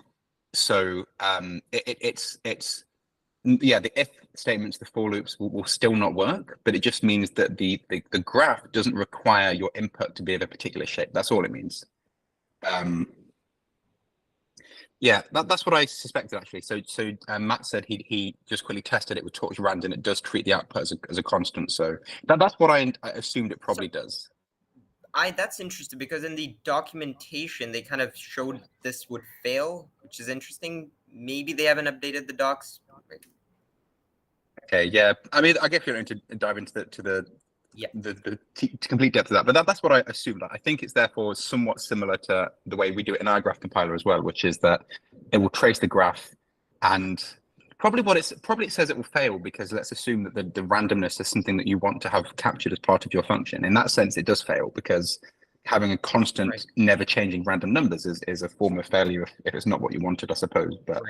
Speaker 1: if statements, the for loops will still not work, but it just means that the graph doesn't require your input to be of a particular shape. That's all it means. That's what I suspected actually. So Matt said he just quickly tested it with Torch Rand and it does treat the output as a constant. So that's what I assumed it probably does.
Speaker 2: That's interesting because in the documentation they kind of showed this would fail, which is interesting. Maybe they haven't updated the docs.
Speaker 1: Okay, yeah. I mean, I guess you're going to dive into the complete depth of that, but that's what I assumed. I think it's therefore somewhat similar to the way we do it in our graph compiler as well, which is that it will trace the graph, and probably it says it will fail because let's assume that the randomness is something that you want to have captured as part of your function. In that sense, it does fail because having a constant, never changing random numbers is a form of failure if it's not what you wanted, I suppose. But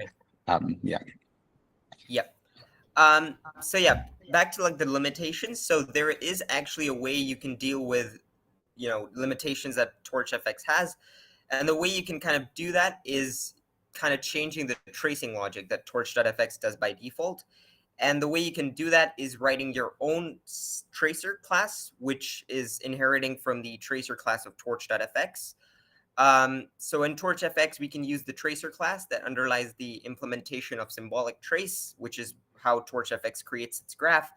Speaker 2: back to like the limitations. So there is actually a way you can deal with, limitations that Torch.fx has. And the way you can kind of do that is kind of changing the tracing logic that Torch.fx does by default. And the way you can do that is writing your own tracer class, which is inheriting from the tracer class of Torch.fx. So in Torch.fx, we can use the tracer class that underlies the implementation of symbolic trace, which is how Torch.fx creates its graph.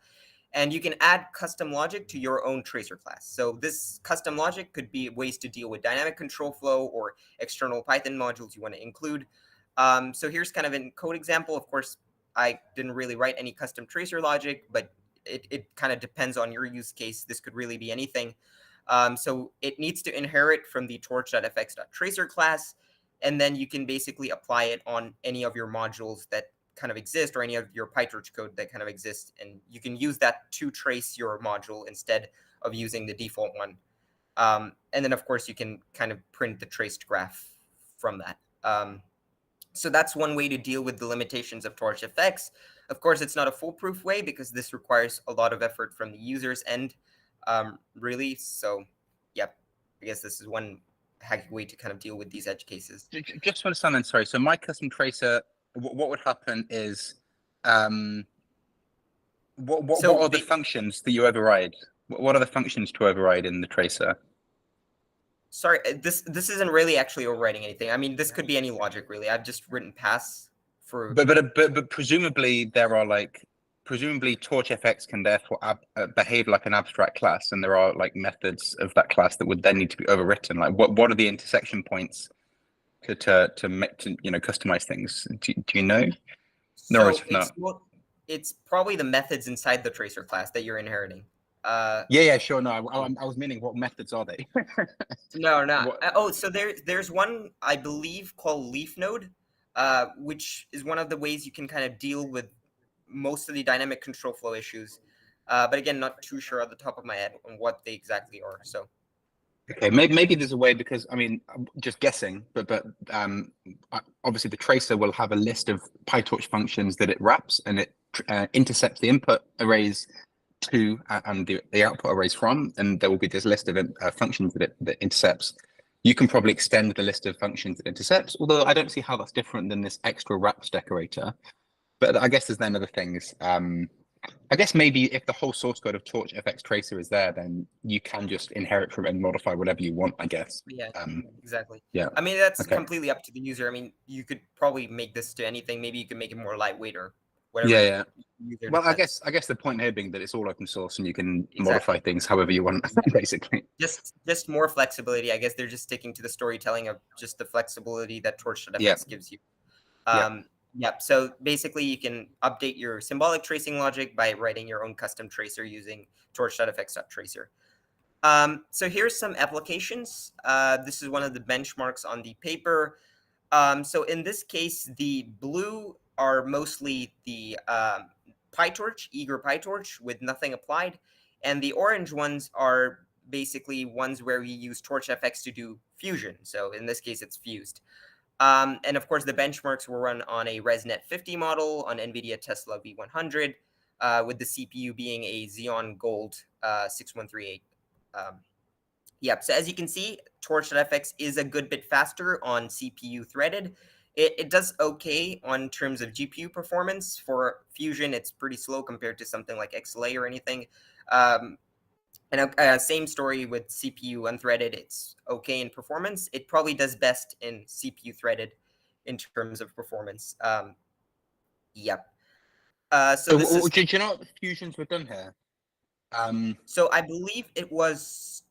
Speaker 2: And you can add custom logic to your own tracer class. So this custom logic could be ways to deal with dynamic control flow or external Python modules you want to include. So here's kind of a code example. Of course, I didn't really write any custom tracer logic, but it kind of depends on your use case. This could really be anything. So it needs to inherit from the torch.fx.tracer class, and then you can basically apply it on any of your modules that kind of exist or any of your PyTorch code that kind of exists. And you can use that to trace your module instead of using the default one. And then, of course, you can kind of print the traced graph from that. So that's one way to deal with the limitations of Torch.fx. Of course, it's not a foolproof way because this requires a lot of effort from the user's end, really. So, yeah, I guess this is one hacky way to kind of deal with these edge cases.
Speaker 1: Just to understand then, sorry. So my custom tracer, what would happen is, what are the functions that you override? What are the functions to override in the tracer?
Speaker 2: Sorry, this isn't really actually overriding anything. I mean, this could be any logic, really. I've just written pass for.
Speaker 1: But presumably there are presumably Torch.fx can therefore behave like an abstract class, and there are like methods of that class that would then need to be overwritten. Like what are the intersection points to customize things? Do you know? No,
Speaker 2: So it's probably the methods inside the tracer class that you're inheriting.
Speaker 1: Yeah, sure. No, I was meaning what methods are they?
Speaker 2: No. So there's one I believe called leaf node, which is one of the ways you can kind of deal with most of the dynamic control flow issues. But again, not too sure at the top of my head on what they exactly are. So.
Speaker 1: Okay, maybe there's a way, because I mean, I'm just guessing, but obviously the tracer will have a list of PyTorch functions that it wraps, and it intercepts the input arrays to and the output arrays from, and there will be this list of functions that it intercepts. You can probably extend the list of functions it intercepts, although I don't see how that's different than this extra wraps decorator. But I guess there's then other things. I guess maybe if the whole source code of Torch.fx tracer is there, then you can just inherit from it and modify whatever you want, I guess.
Speaker 2: Yeah, exactly.
Speaker 1: Yeah.
Speaker 2: I mean, that's completely up to the user. I mean, you could probably make this to anything. Maybe you can make it more lightweight or whatever.
Speaker 1: Yeah. Well, I guess the point here being that it's all open source and you can modify things however you want, basically.
Speaker 2: Just more flexibility. I guess they're just sticking to the storytelling of just the flexibility that Torch.fx gives you. Yep. So basically, you can update your symbolic tracing logic by writing your own custom tracer using Torch.fx.tracer. So here's some applications. This is one of the benchmarks on the paper. So in this case, the blue are mostly the PyTorch, eager PyTorch with nothing applied. And the orange ones are basically ones where we use Torch.fx to do fusion. So in this case, it's fused. And of course, the benchmarks were run on a ResNet 50 model on NVIDIA Tesla V100, with the CPU being a Xeon Gold 6138. So as you can see, Torch.fx is a good bit faster on CPU threaded. It does okay on terms of GPU performance. For Fusion, it's pretty slow compared to something like XLA or anything. And same story with CPU unthreaded. It's okay in performance. It probably does best in CPU threaded in terms of performance. So
Speaker 1: do you know what the fusions were done here?
Speaker 2: So I believe it was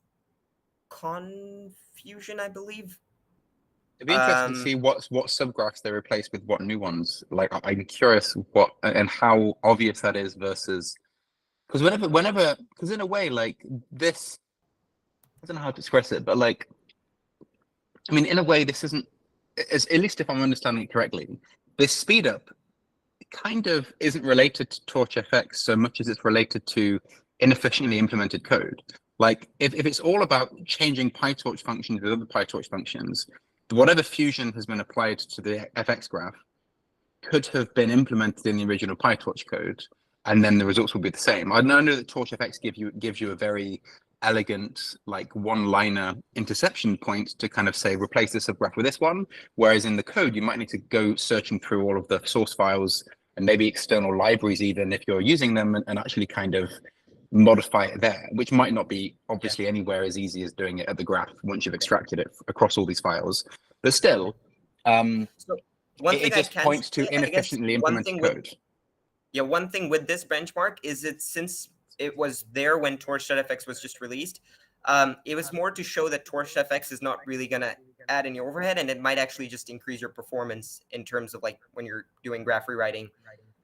Speaker 2: confusion, I believe.
Speaker 1: It'd be interesting to see what subgraphs they replace with what new ones. Like, I'm curious what and how obvious that is versus. Because because in a way, like this, I don't know how to express it, but like, I mean, in a way, this isn't, at least if I'm understanding it correctly, this speed up kind of isn't related to Torch.fx so much as it's related to inefficiently implemented code. Like, if it's all about changing PyTorch functions with other PyTorch functions, whatever fusion has been applied to the FX graph could have been implemented in the original PyTorch code, and then the results will be the same. I know that Torch.fx gives you a very elegant, like, one-liner interception point to kind of say, replace this subgraph with this one, whereas in the code, you might need to go searching through all of the source files and maybe external libraries, even if you're using them, and actually kind of modify it there, which might not be obviously anywhere as easy as doing it at the graph once you've extracted it across all these files. But still, it just points to inefficiently implemented code.
Speaker 2: One thing with this benchmark is that since it was there when Torch.fx was just released, it was more to show that Torch.fx is not really going to add any overhead, and it might actually just increase your performance in terms of like when you're doing graph rewriting.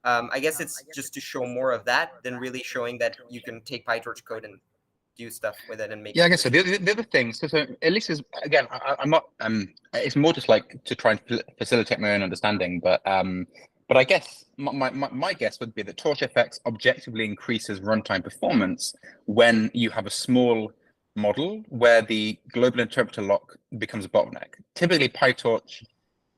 Speaker 2: I guess it's just to show more of that than really showing that you can take PyTorch code and do stuff with it and make.
Speaker 1: Yeah, I guess so. The other thing, so at least is, again, I'm not. It's more just like to try and facilitate my own understanding, but I guess my guess would be that Torch.fx objectively increases runtime performance when you have a small model where the global interpreter lock becomes a bottleneck. Typically, PyTorch,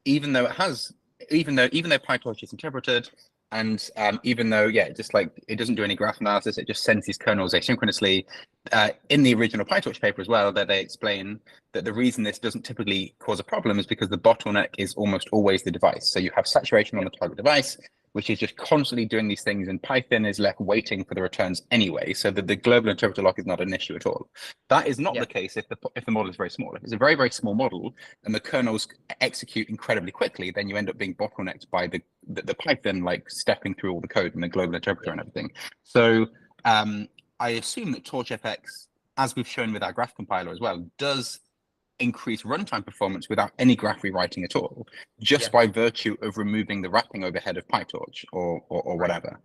Speaker 1: even though PyTorch is interpreted, And even though, yeah, just like it doesn't do any graph analysis, it just sends these kernels asynchronously. In the original PyTorch paper as well, that they explain that the reason this doesn't typically cause a problem is because the bottleneck is almost always the device. So you have saturation on the target device, which is just constantly doing these things, and Python is left waiting for the returns anyway, so that the global interpreter lock is not an issue at all. That is not the case if the model is very small. If it's a very, very small model and the kernels execute incredibly quickly, then you end up being bottlenecked by the Python like stepping through all the code and the global interpreter and everything. So I assume that Torch.fx, as we've shown with our graph compiler as well, does increase runtime performance without any graph rewriting at all, just by virtue of removing the wrapping overhead of PyTorch or whatever.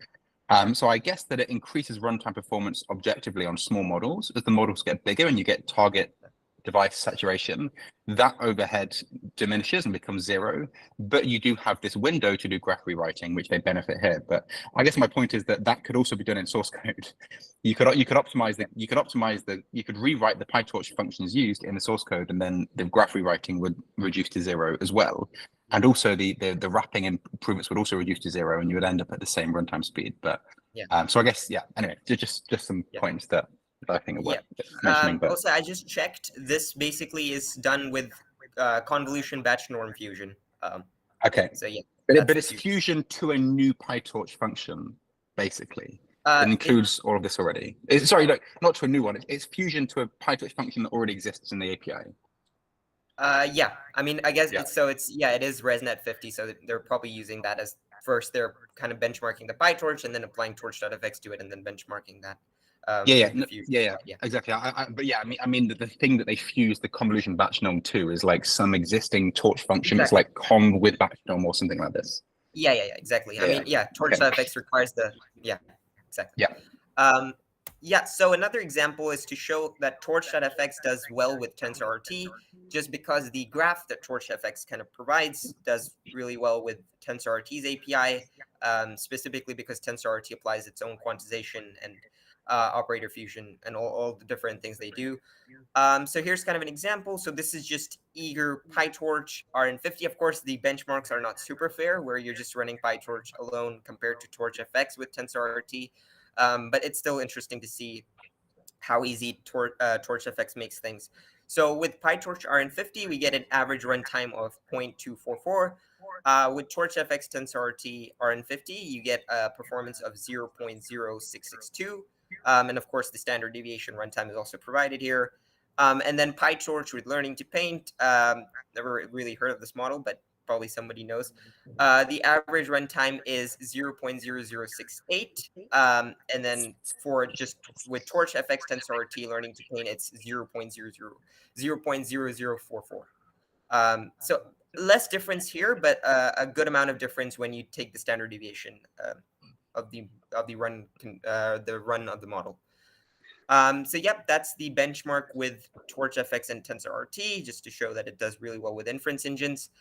Speaker 1: So I guess that it increases runtime performance objectively on small models. As the models get bigger and you get target device saturation, that overhead diminishes and becomes zero, but you do have this window to do graph rewriting, which they benefit here. But I guess my point is that that could also be done in source code. You could optimize that. You could rewrite the PyTorch functions used in the source code, and then the graph rewriting would reduce to zero as well. And also the wrapping improvements would also reduce to zero, and you would end up at the same runtime speed. But so I guess anyway, just some points that I think are worth mentioning. But
Speaker 2: also, I just checked. This basically is done with convolution batch norm fusion.
Speaker 1: Okay.
Speaker 2: So
Speaker 1: but it's fusion to a new PyTorch function, basically. It includes all of this already. Sorry, no, not to a new one. It's fusion to a PyTorch function that already exists in the API.
Speaker 2: Yeah, I mean, I guess it is ResNet 50, so they're probably using that as first. They're kind of benchmarking the PyTorch and then applying Torch.fx to it and then benchmarking that.
Speaker 1: Exactly. I mean, the thing that they fuse the convolution batch norm to is like some existing Torch function. It's like conv with batch norm or something like this.
Speaker 2: Exactly. I mean, Torch.fx requires exactly. So another example is to show that Torch.fx does well with TensorRT, just because the graph that Torch.fx kind of provides does really well with TensorRT's API, specifically because TensorRT applies its own quantization and operator fusion and all the different things they do. So here's kind of an example. So this is just eager PyTorch RN50. Of course, the benchmarks are not super fair, where you're just running PyTorch alone compared to Torch.fx with TensorRT. But it's still interesting to see how easy Torch.fx makes things. So with PyTorch RN50, we get an average runtime of 0.244. With Torch.fx TensorRT RN50, you get a performance of 0.0662. And of course, the standard deviation runtime is also provided here. And then PyTorch with Learning to Paint. Never really heard of this model, but probably somebody knows. The average runtime is 0.0068. And then for just with Torch.fx TensorRT Learning to Paint, it's 0.0044. So less difference here, but a good amount of difference when you take the standard deviation of the run of the model. So that's the benchmark with Torch.fx and TensorRT, just to show that it does really well with inference engines.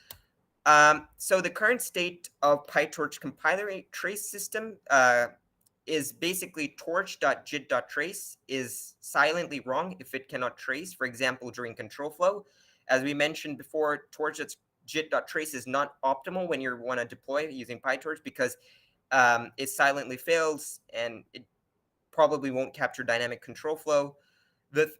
Speaker 2: So the current state of PyTorch compiler trace system is basically torch.jit.trace is silently wrong if it cannot trace, for example, during control flow. As we mentioned before, torch.jit.trace is not optimal when you want to deploy using PyTorch, because it silently fails and it probably won't capture dynamic control flow.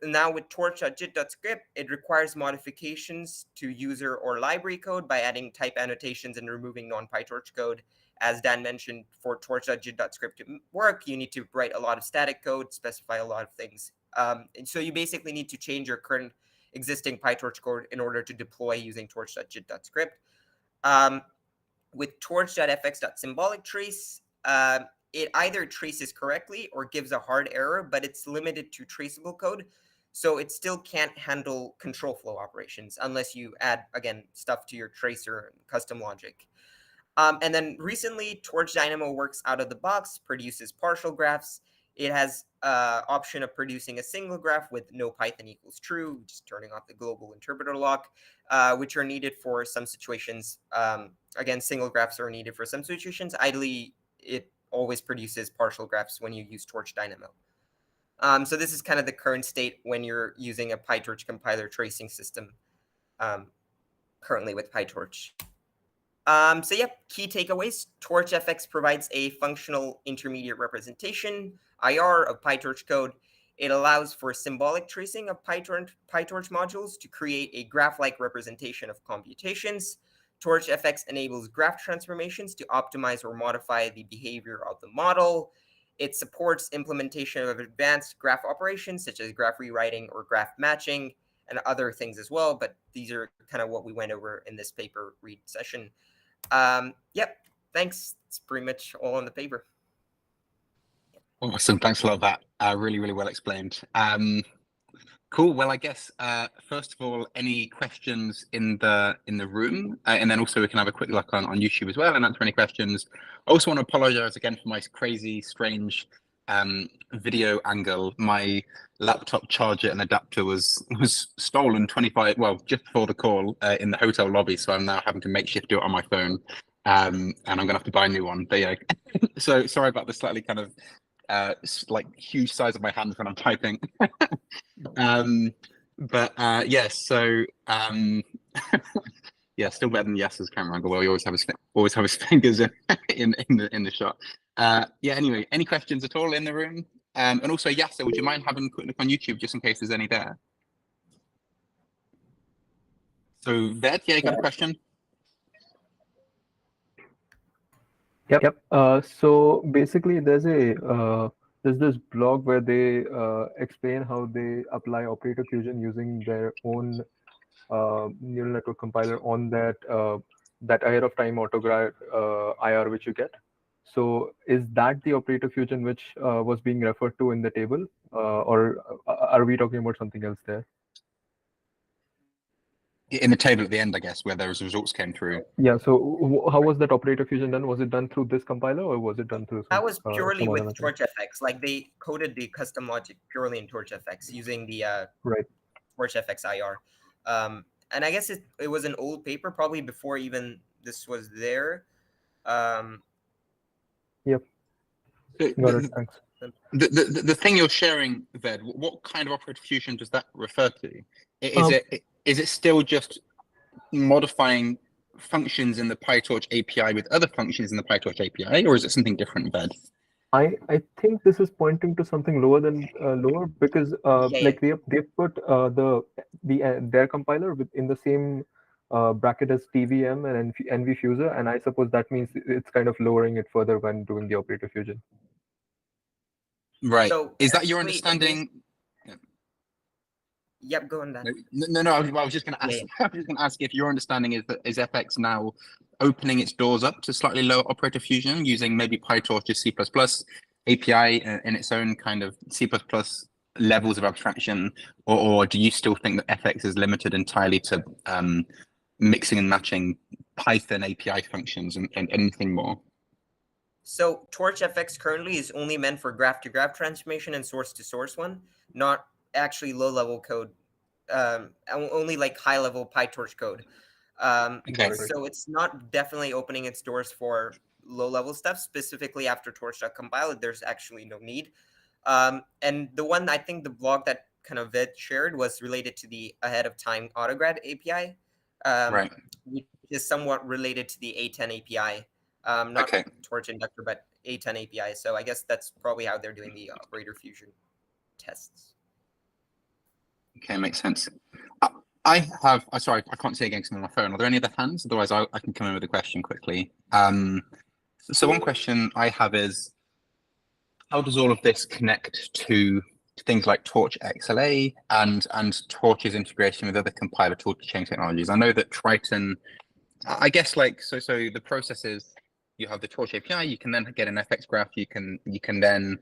Speaker 2: Now with torch.jit.script, it requires modifications to user or library code by adding type annotations and removing non-PyTorch code. As Dan mentioned, for torch.jit.script to work, you need to write a lot of static code, specify a lot of things. And so you basically need to change your current existing PyTorch code in order to deploy using torch.jit.script. With torch.fx.symbolic trace, it either traces correctly or gives a hard error, but it's limited to traceable code. So it still can't handle control flow operations unless you add, again, stuff to your tracer and custom logic. And then recently, Torch Dynamo works out of the box, produces partial graphs. It has option of producing a single graph with no Python equals true, just turning off the global interpreter lock, which are needed for some situations. Again, single graphs are needed for some situations. Ideally, it always produces partial graphs when you use Torch Dynamo. So this is kind of the current state when you're using a PyTorch compiler tracing system currently with PyTorch. So yeah, key takeaways. Torch.fx provides a functional intermediate representation, IR, of PyTorch code. It allows for symbolic tracing of PyTorch modules to create a graph-like representation of computations. Torch.fx enables graph transformations to optimize or modify the behavior of the model. It supports implementation of advanced graph operations such as graph rewriting or graph matching and other things as well, but these are kind of what we went over in this paper read session. Yep, thanks. It's pretty much all on the paper.
Speaker 1: Awesome. Thanks a lot of that. Really, really well explained. Cool. Well, I guess first of all, any questions in the room, and then also we can have a quick look on YouTube as well and answer any questions. I also want to apologize again for my crazy, strange video angle. My laptop charger and adapter was stolen just before the call in the hotel lobby, so I'm now having to makeshift do it on my phone, and I'm gonna have to buy a new one. But yeah, so sorry about the slightly kind of like huge size of my hands when I'm typing. Yeah, so yeah, still better than Yasser's camera angle. Well, he always have his fingers in the shot. Yeah. Anyway, any questions at all in the room? And also, Yasser, would you mind having a quick look on YouTube just in case there's any there? So, Ved, yeah, you got a question?
Speaker 5: Yep. So basically, there's this blog where they explain how they apply operator fusion using their own neural network compiler on that ahead of time autograph IR which you get. So is that the operator fusion which was being referred to in the table, or are we talking about something else there?
Speaker 1: In the table at the end, I guess, where those results came through.
Speaker 5: Yeah. So how was that operator fusion done? Was it done through this compiler, or was it done through?
Speaker 2: That was purely with
Speaker 5: method?
Speaker 2: Torch.fx. Like they coded the custom logic purely in Torch.fx using the
Speaker 5: right
Speaker 2: Torch.fx IR. And I guess it was an old paper, probably before even this was there.
Speaker 5: Yep. Got it. Thanks.
Speaker 1: The thing you're sharing, Ved, what kind of operator fusion does that refer to? Is it still just modifying functions in the PyTorch API with other functions in the PyTorch API, or is it something different, Ved?
Speaker 5: I think this is pointing to something lower than lower, because like they've put their compiler in the same bracket as TVM and NVFuser, and I suppose that means it's kind of lowering it further when doing the operator fusion.
Speaker 1: Right. So is that your understanding?
Speaker 2: Yep, go on that.
Speaker 1: No. I was just going to ask. I was just going to ask if your understanding is that FX now opening its doors up to slightly lower operator fusion using maybe PyTorch's C++ API in its own kind of C++ levels of abstraction, or do you still think that FX is limited entirely to mixing and matching Python API functions and anything more?
Speaker 2: So Torch.fx currently is only meant for graph-to-graph transformation and source-to-source one, not actually low-level code, only like high-level PyTorch code.
Speaker 1: Okay.
Speaker 2: So it's not definitely opening its doors for low-level stuff. Specifically after Torch.compile, there's actually no need. And the one, I think the blog that kind of Ved shared was related to the ahead-of-time autograd API,
Speaker 1: right,
Speaker 2: which is somewhat related to the A10 API. Not Torch Inductor, but A10 API. So I guess that's probably how they're doing the operator fusion tests.
Speaker 1: Okay, makes sense. I have, sorry, I can't see against on my phone. Are there any other hands? Otherwise, I can come in with a question quickly. So one question I have is, how does all of this connect to things like Torch XLA and Torch's integration with other compiler tool chain technologies? I know that Triton, I guess like, so the process is, you have the Torch API, you can then get an FX graph, you can then,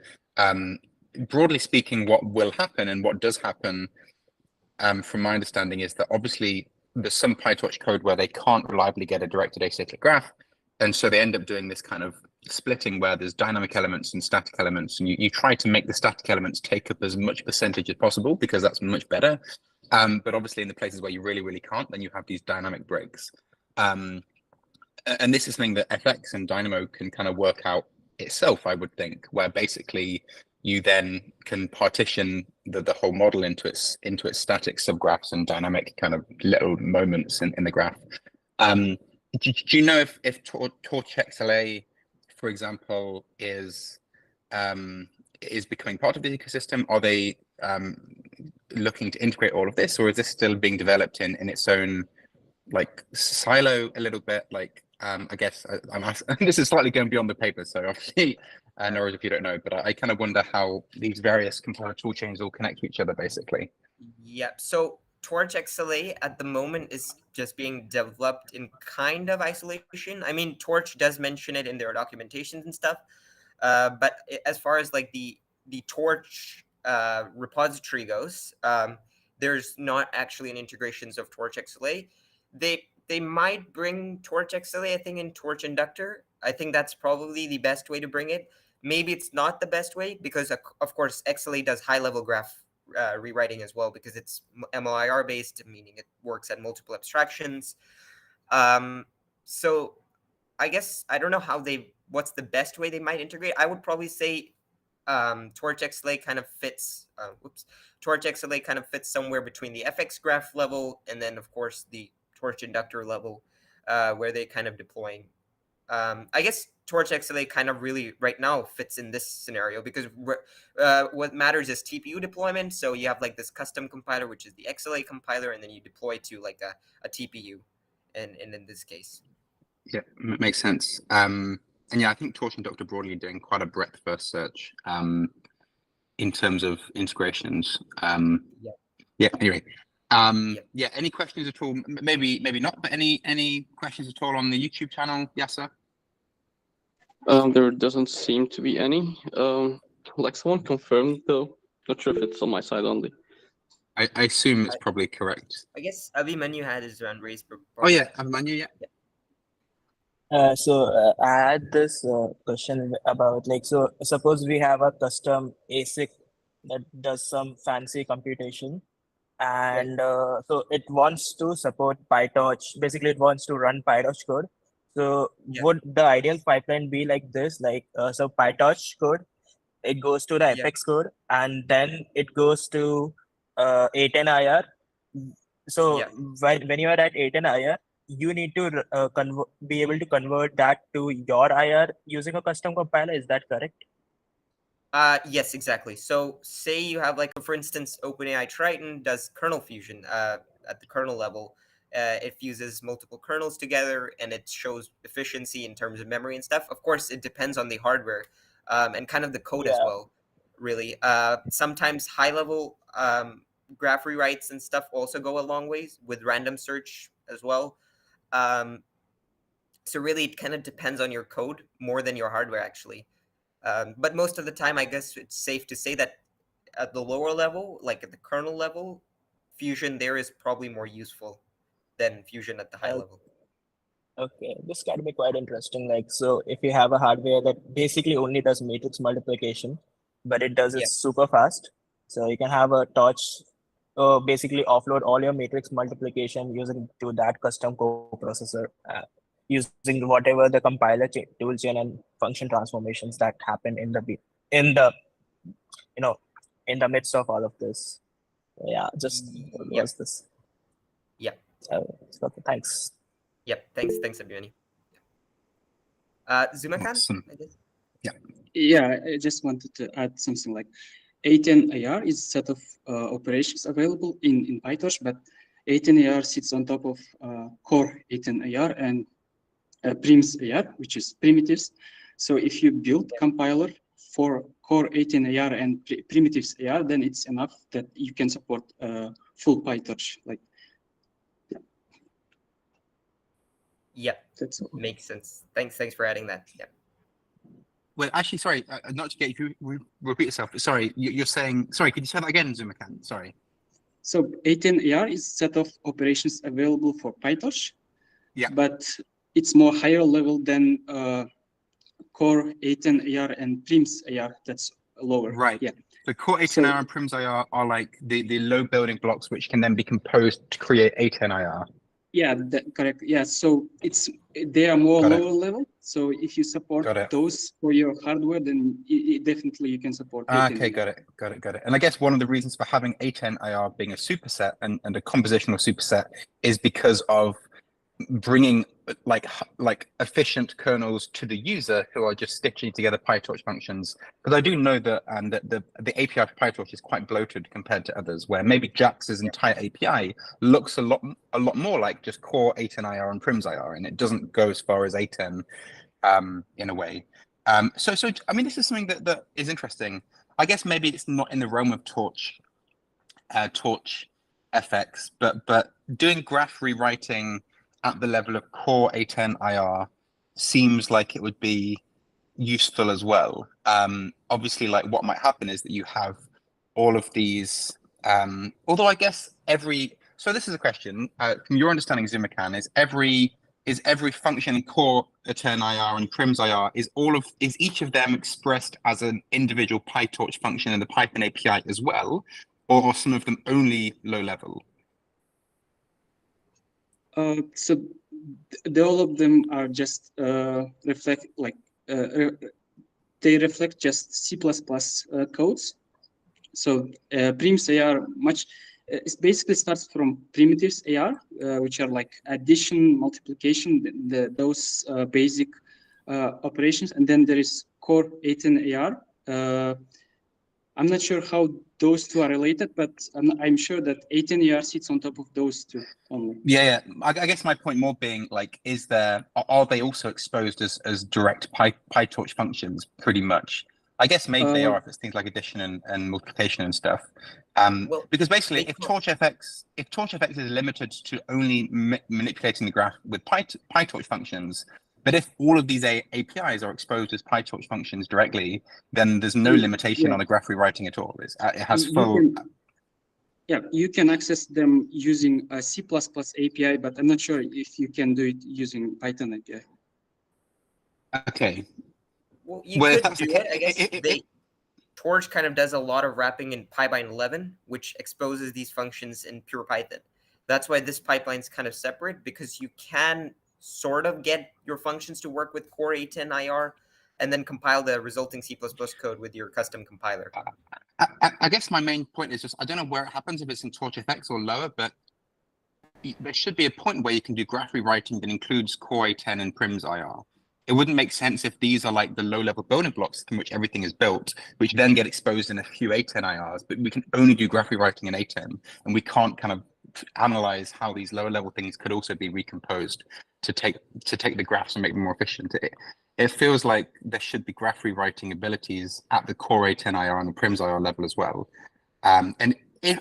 Speaker 1: broadly speaking, what will happen and what does happen, from my understanding, is that obviously there's some PyTorch code where they can't reliably get a directed acyclic graph, and so they end up doing this kind of splitting where there's dynamic elements and static elements, and you try to make the static elements take up as much percentage as possible because that's much better. But obviously in the places where you really can't, then you have these dynamic breaks. And this is something that FX and Dynamo can kind of work out itself, I would think, where basically you then can partition the whole model into its static subgraphs and dynamic kind of little moments in the graph. Do you know if Torch XLA, for example, is becoming part of the ecosystem? Are they looking to integrate all of this, or is this still being developed in its own like silo a little bit? Like I guess I'm asking, this is slightly going beyond the paper, so obviously Norris, if you don't know, but I kind of wonder how these various compiler tool chains all connect to each other, basically.
Speaker 2: Yep. So Torch XLA at the moment is just being developed in kind of isolation. I mean, Torch does mention it in their documentations and stuff, but as far as like the Torch repository goes, there's not actually an integrations of Torch XLA. They might bring Torch XLA, I think, in Torch Inductor. I think that's probably the best way to bring it. Maybe it's not the best way because, of course, XLA does high-level graph rewriting as well because it's MLIR based, meaning it works at multiple abstractions. So I guess I don't know what's the best way they might integrate. I would probably say Torch XLA kind of fits. Torch XLA kind of fits somewhere between the FX graph level and then, of course, the Torch Inductor level, where they kind of deploying. I guess Torch XLA kind of really right now fits in this scenario because what matters is TPU deployment. So you have like this custom compiler, which is the XLA compiler, and then you deploy to like a TPU, and in this case.
Speaker 1: Yeah, makes sense. And yeah, I think Torch and Inductor broadly are doing quite a breadth-first search in terms of integrations. Yeah. Anyway. Yeah. Any questions at all? Maybe not, but any questions at all on the YouTube channel, Yasser?
Speaker 3: There doesn't seem to be any. Like someone confirmed though. Not sure if it's on my side only.
Speaker 1: I assume it's probably correct.
Speaker 2: I guess Abhimanyu had his hand raised.
Speaker 1: Oh yeah, Abhimanyu, yeah.
Speaker 6: I had this question about like, so suppose we have a custom ASIC that does some fancy computation, and so it wants to support PyTorch. Basically, it wants to run PyTorch code. So would the ideal pipeline be like this? Like, so PyTorch code, it goes to the FX code, and then it goes to A10IR. So when you are at A10IR, you need to be able to convert that to your IR using a custom compiler. Is that correct?
Speaker 2: Yes, exactly. So say you have like, for instance, OpenAI Triton does kernel fusion at the kernel level. It fuses multiple kernels together and it shows efficiency in terms of memory and stuff. Of course, it depends on the hardware and kind of the code as well, really. Sometimes high-level graph rewrites and stuff also go a long ways with random search as well. So really, it kind of depends on your code more than your hardware, actually. But most of the time, I guess it's safe to say that at the lower level, like at the kernel level, fusion there is probably more useful than fusion at the high level.
Speaker 6: Okay, this can be quite interesting. Like, so if you have a hardware that basically only does matrix multiplication, but it does it super fast, so you can have a Torch basically offload all your matrix multiplication using to that custom coprocessor, using whatever the compiler toolchain and function transformations that happen in the midst of all of this. Yeah, just was this.
Speaker 2: Yeah.
Speaker 6: So thanks.
Speaker 2: Yep. Thanks, Abhimanyu. Zumakan,
Speaker 1: Awesome.
Speaker 2: I guess.
Speaker 7: Yeah, I just wanted to add something like A10AR is a set of operations available in PyTorch, but A10AR sits on top of core A10AR and prims AR, which is primitives. So if you build compiler for core A10AR and primitives AR, then it's enough that you can support full PyTorch. Like,
Speaker 2: yeah,
Speaker 7: that's all.
Speaker 2: Makes sense. Thanks for adding that. Yeah.
Speaker 1: Well, actually, sorry, not to get you repeat yourself. Sorry, you're saying. Sorry, could you say that again, Zumakan? Sorry.
Speaker 7: So A10AR is a set of operations available for PyTorch.
Speaker 1: Yeah.
Speaker 7: But it's more higher level than core A10AR and prims AR. That's lower.
Speaker 1: Right.
Speaker 7: Yeah.
Speaker 1: So core A10IR and prims IR are like the low building blocks which can then be composed to create A10IR.
Speaker 7: Yeah, correct. Yeah, so they are more lower level. So if you support those for your hardware, then definitely you can support.
Speaker 1: Okay, got it. And I guess one of the reasons for having A10IR being a superset and a compositional superset is because of bringing like efficient kernels to the user who are just stitching together PyTorch functions. Because I do know that that the API for PyTorch is quite bloated compared to others, where maybe Jax's entire API looks a lot more like just core A10IR and prims IR, and it doesn't go as far as A10 in a way. So I mean, this is something that is interesting. I guess maybe it's not in the realm of Torch.fx, but doing graph rewriting at the level of core A10 IR seems like it would be useful as well. Obviously, like what might happen is that you have all of these, although I guess so this is a question, from your understanding, Zumakan, is every function in core A10 IR and prims IR, is each of them expressed as an individual PyTorch function in the Python API as well, or are some of them only low level?
Speaker 7: So all of them are just reflect they reflect just C++ codes. So prims AR it basically starts from primitives AR, which are like addition, multiplication, those basic operations, and then there is core A10 AR. I'm not sure how those two are related, but I'm sure that A10 AR sits on top of those two only.
Speaker 1: Yeah. I guess my point more being like, are they also exposed as direct PyTorch functions pretty much? I guess maybe they are if it's things like addition and multiplication and stuff. Because basically, if Torch.fx is limited to only manipulating the graph with PyTorch functions, but if all of these APIs are exposed as PyTorch functions directly, then there's no limitation on a graph rewriting at all. It has full.
Speaker 7: You can access them using a C++ API, but I'm not sure if you can do it using Python API.
Speaker 1: Okay.
Speaker 2: Well, you could do it. I guess Torch kind of does a lot of wrapping in PyBind 11, which exposes these functions in pure Python. That's why this pipeline is kind of separate, because you can sort of get your functions to work with core A10 IR and then compile the resulting C++ code with your custom compiler.
Speaker 1: I guess my main point is just, I don't know where it happens, if it's in Torch.fx or lower, but there should be a point where you can do graph rewriting that includes core A10 and prims IR. It wouldn't make sense if these are like the low-level building blocks from which everything is built, which then get exposed in a few A10 IRs, but we can only do graph rewriting in A10, and we can't kind of analyze how these lower-level things could also be recomposed to take the graphs and make them more efficient. It feels like there should be graph rewriting abilities at the core A10 IR and the prims IR level as well. And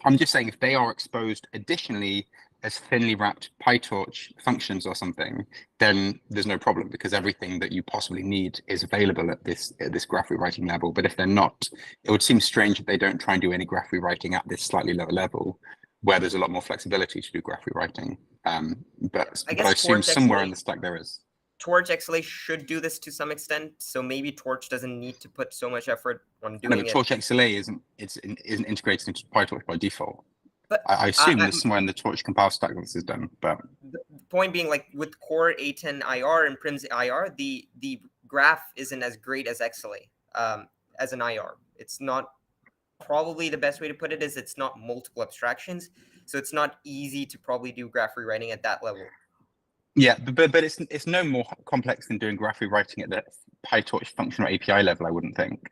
Speaker 1: I'm just saying, if they are exposed additionally as thinly wrapped PyTorch functions or something, then there's no problem, because everything that you possibly need is available at this graph rewriting level. But if they're not, it would seem strange if they don't try and do any graph rewriting at this slightly lower level, where there's a lot more flexibility to do graph rewriting. But I assume somewhere in the stack there is.
Speaker 2: Torch XLA should do this to some extent, so maybe Torch doesn't need to put so much effort on doing it.
Speaker 1: Torch XLA isn't integrated into PyTorch by default. But I assume there's somewhere in the Torch compile stack that this is done. But
Speaker 2: the point being, like with core A10 IR and prims IR, the graph isn't as great as XLA as an IR. It's not, probably the best way to put it is it's not multiple abstractions, so it's not easy to probably do graph rewriting at that level.
Speaker 1: Yeah, but it's no more complex than doing graph rewriting at the PyTorch functional API level, I wouldn't think.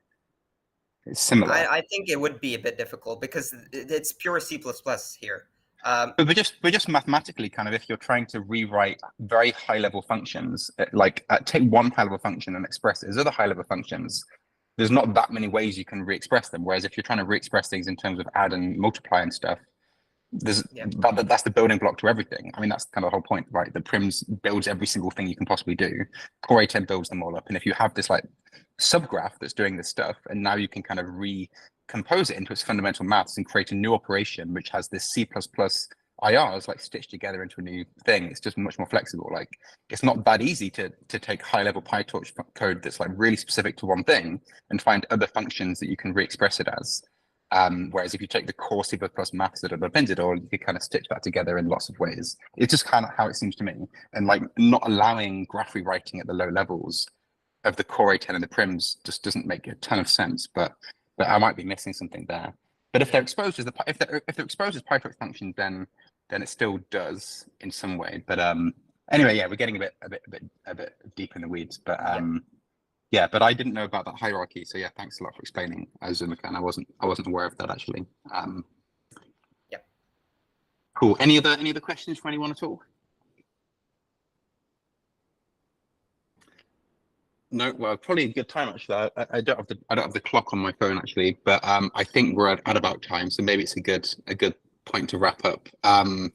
Speaker 1: It's similar.
Speaker 2: I think it would be a bit difficult because it's pure C++ here.
Speaker 1: But just mathematically, kind of, if you're trying to rewrite very high-level functions, like take one high-level function and express it as other high-level functions, there's not that many ways you can re-express them. Whereas if you're trying to re-express things in terms of add and multiply and stuff, that's the building block to everything. I mean, that's kind of the whole point, right? The prims builds every single thing you can possibly do. Core A10 builds them all up. And if you have this like subgraph that's doing this stuff, and now you can kind of recompose it into its fundamental maths and create a new operation which has this C++ IRs like stitched together into a new thing. It's just much more flexible. Like, it's not that easy to take high-level PyTorch code that's like really specific to one thing and find other functions that you can re-express it as. Whereas if you take the core C++ maths that have appended, or you could kind of stitch that together in lots of ways. It's just kind of how it seems to me. And like not allowing graph rewriting at the low levels of the core A10 and the prims just doesn't make a ton of sense. But I might be missing something there. But if they're exposed as PyTorch functions, then it still does in some way. But Anyway, yeah, we're getting a bit deep in the weeds, but yeah, but I didn't know about that hierarchy. So yeah, thanks a lot for explaining, Azumika, and I wasn't aware of that actually.
Speaker 2: Yeah.
Speaker 1: Cool. Any other questions for anyone at all? No, well, probably a good time actually. I don't have the clock on my phone actually, but I think we're at about time, so maybe it's a good point to wrap up. So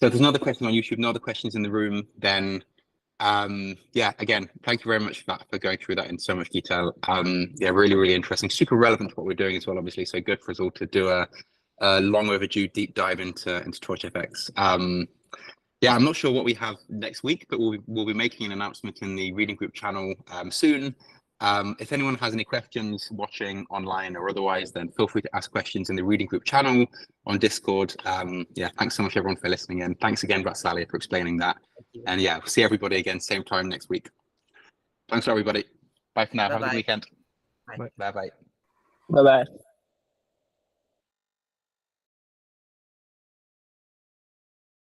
Speaker 1: there's another question on YouTube, no other questions in the room, then yeah, again, thank you very much for going through that in so much detail. Yeah, really interesting, super relevant to what we're doing as well, obviously. So good for us all to do a long overdue deep dive into Torch.fx. Yeah, I'm not sure what we have next week, but we'll be making an announcement in the reading group channel soon. If anyone has any questions watching online or otherwise, then feel free to ask questions in the reading group channel on Discord. Yeah, thanks so much everyone for listening, and thanks again, Vatsali, for explaining that. And yeah, we'll see everybody again same time next week. Thanks everybody. Bye for now. Have a good weekend.
Speaker 2: Bye.
Speaker 1: Bye.
Speaker 6: Bye bye.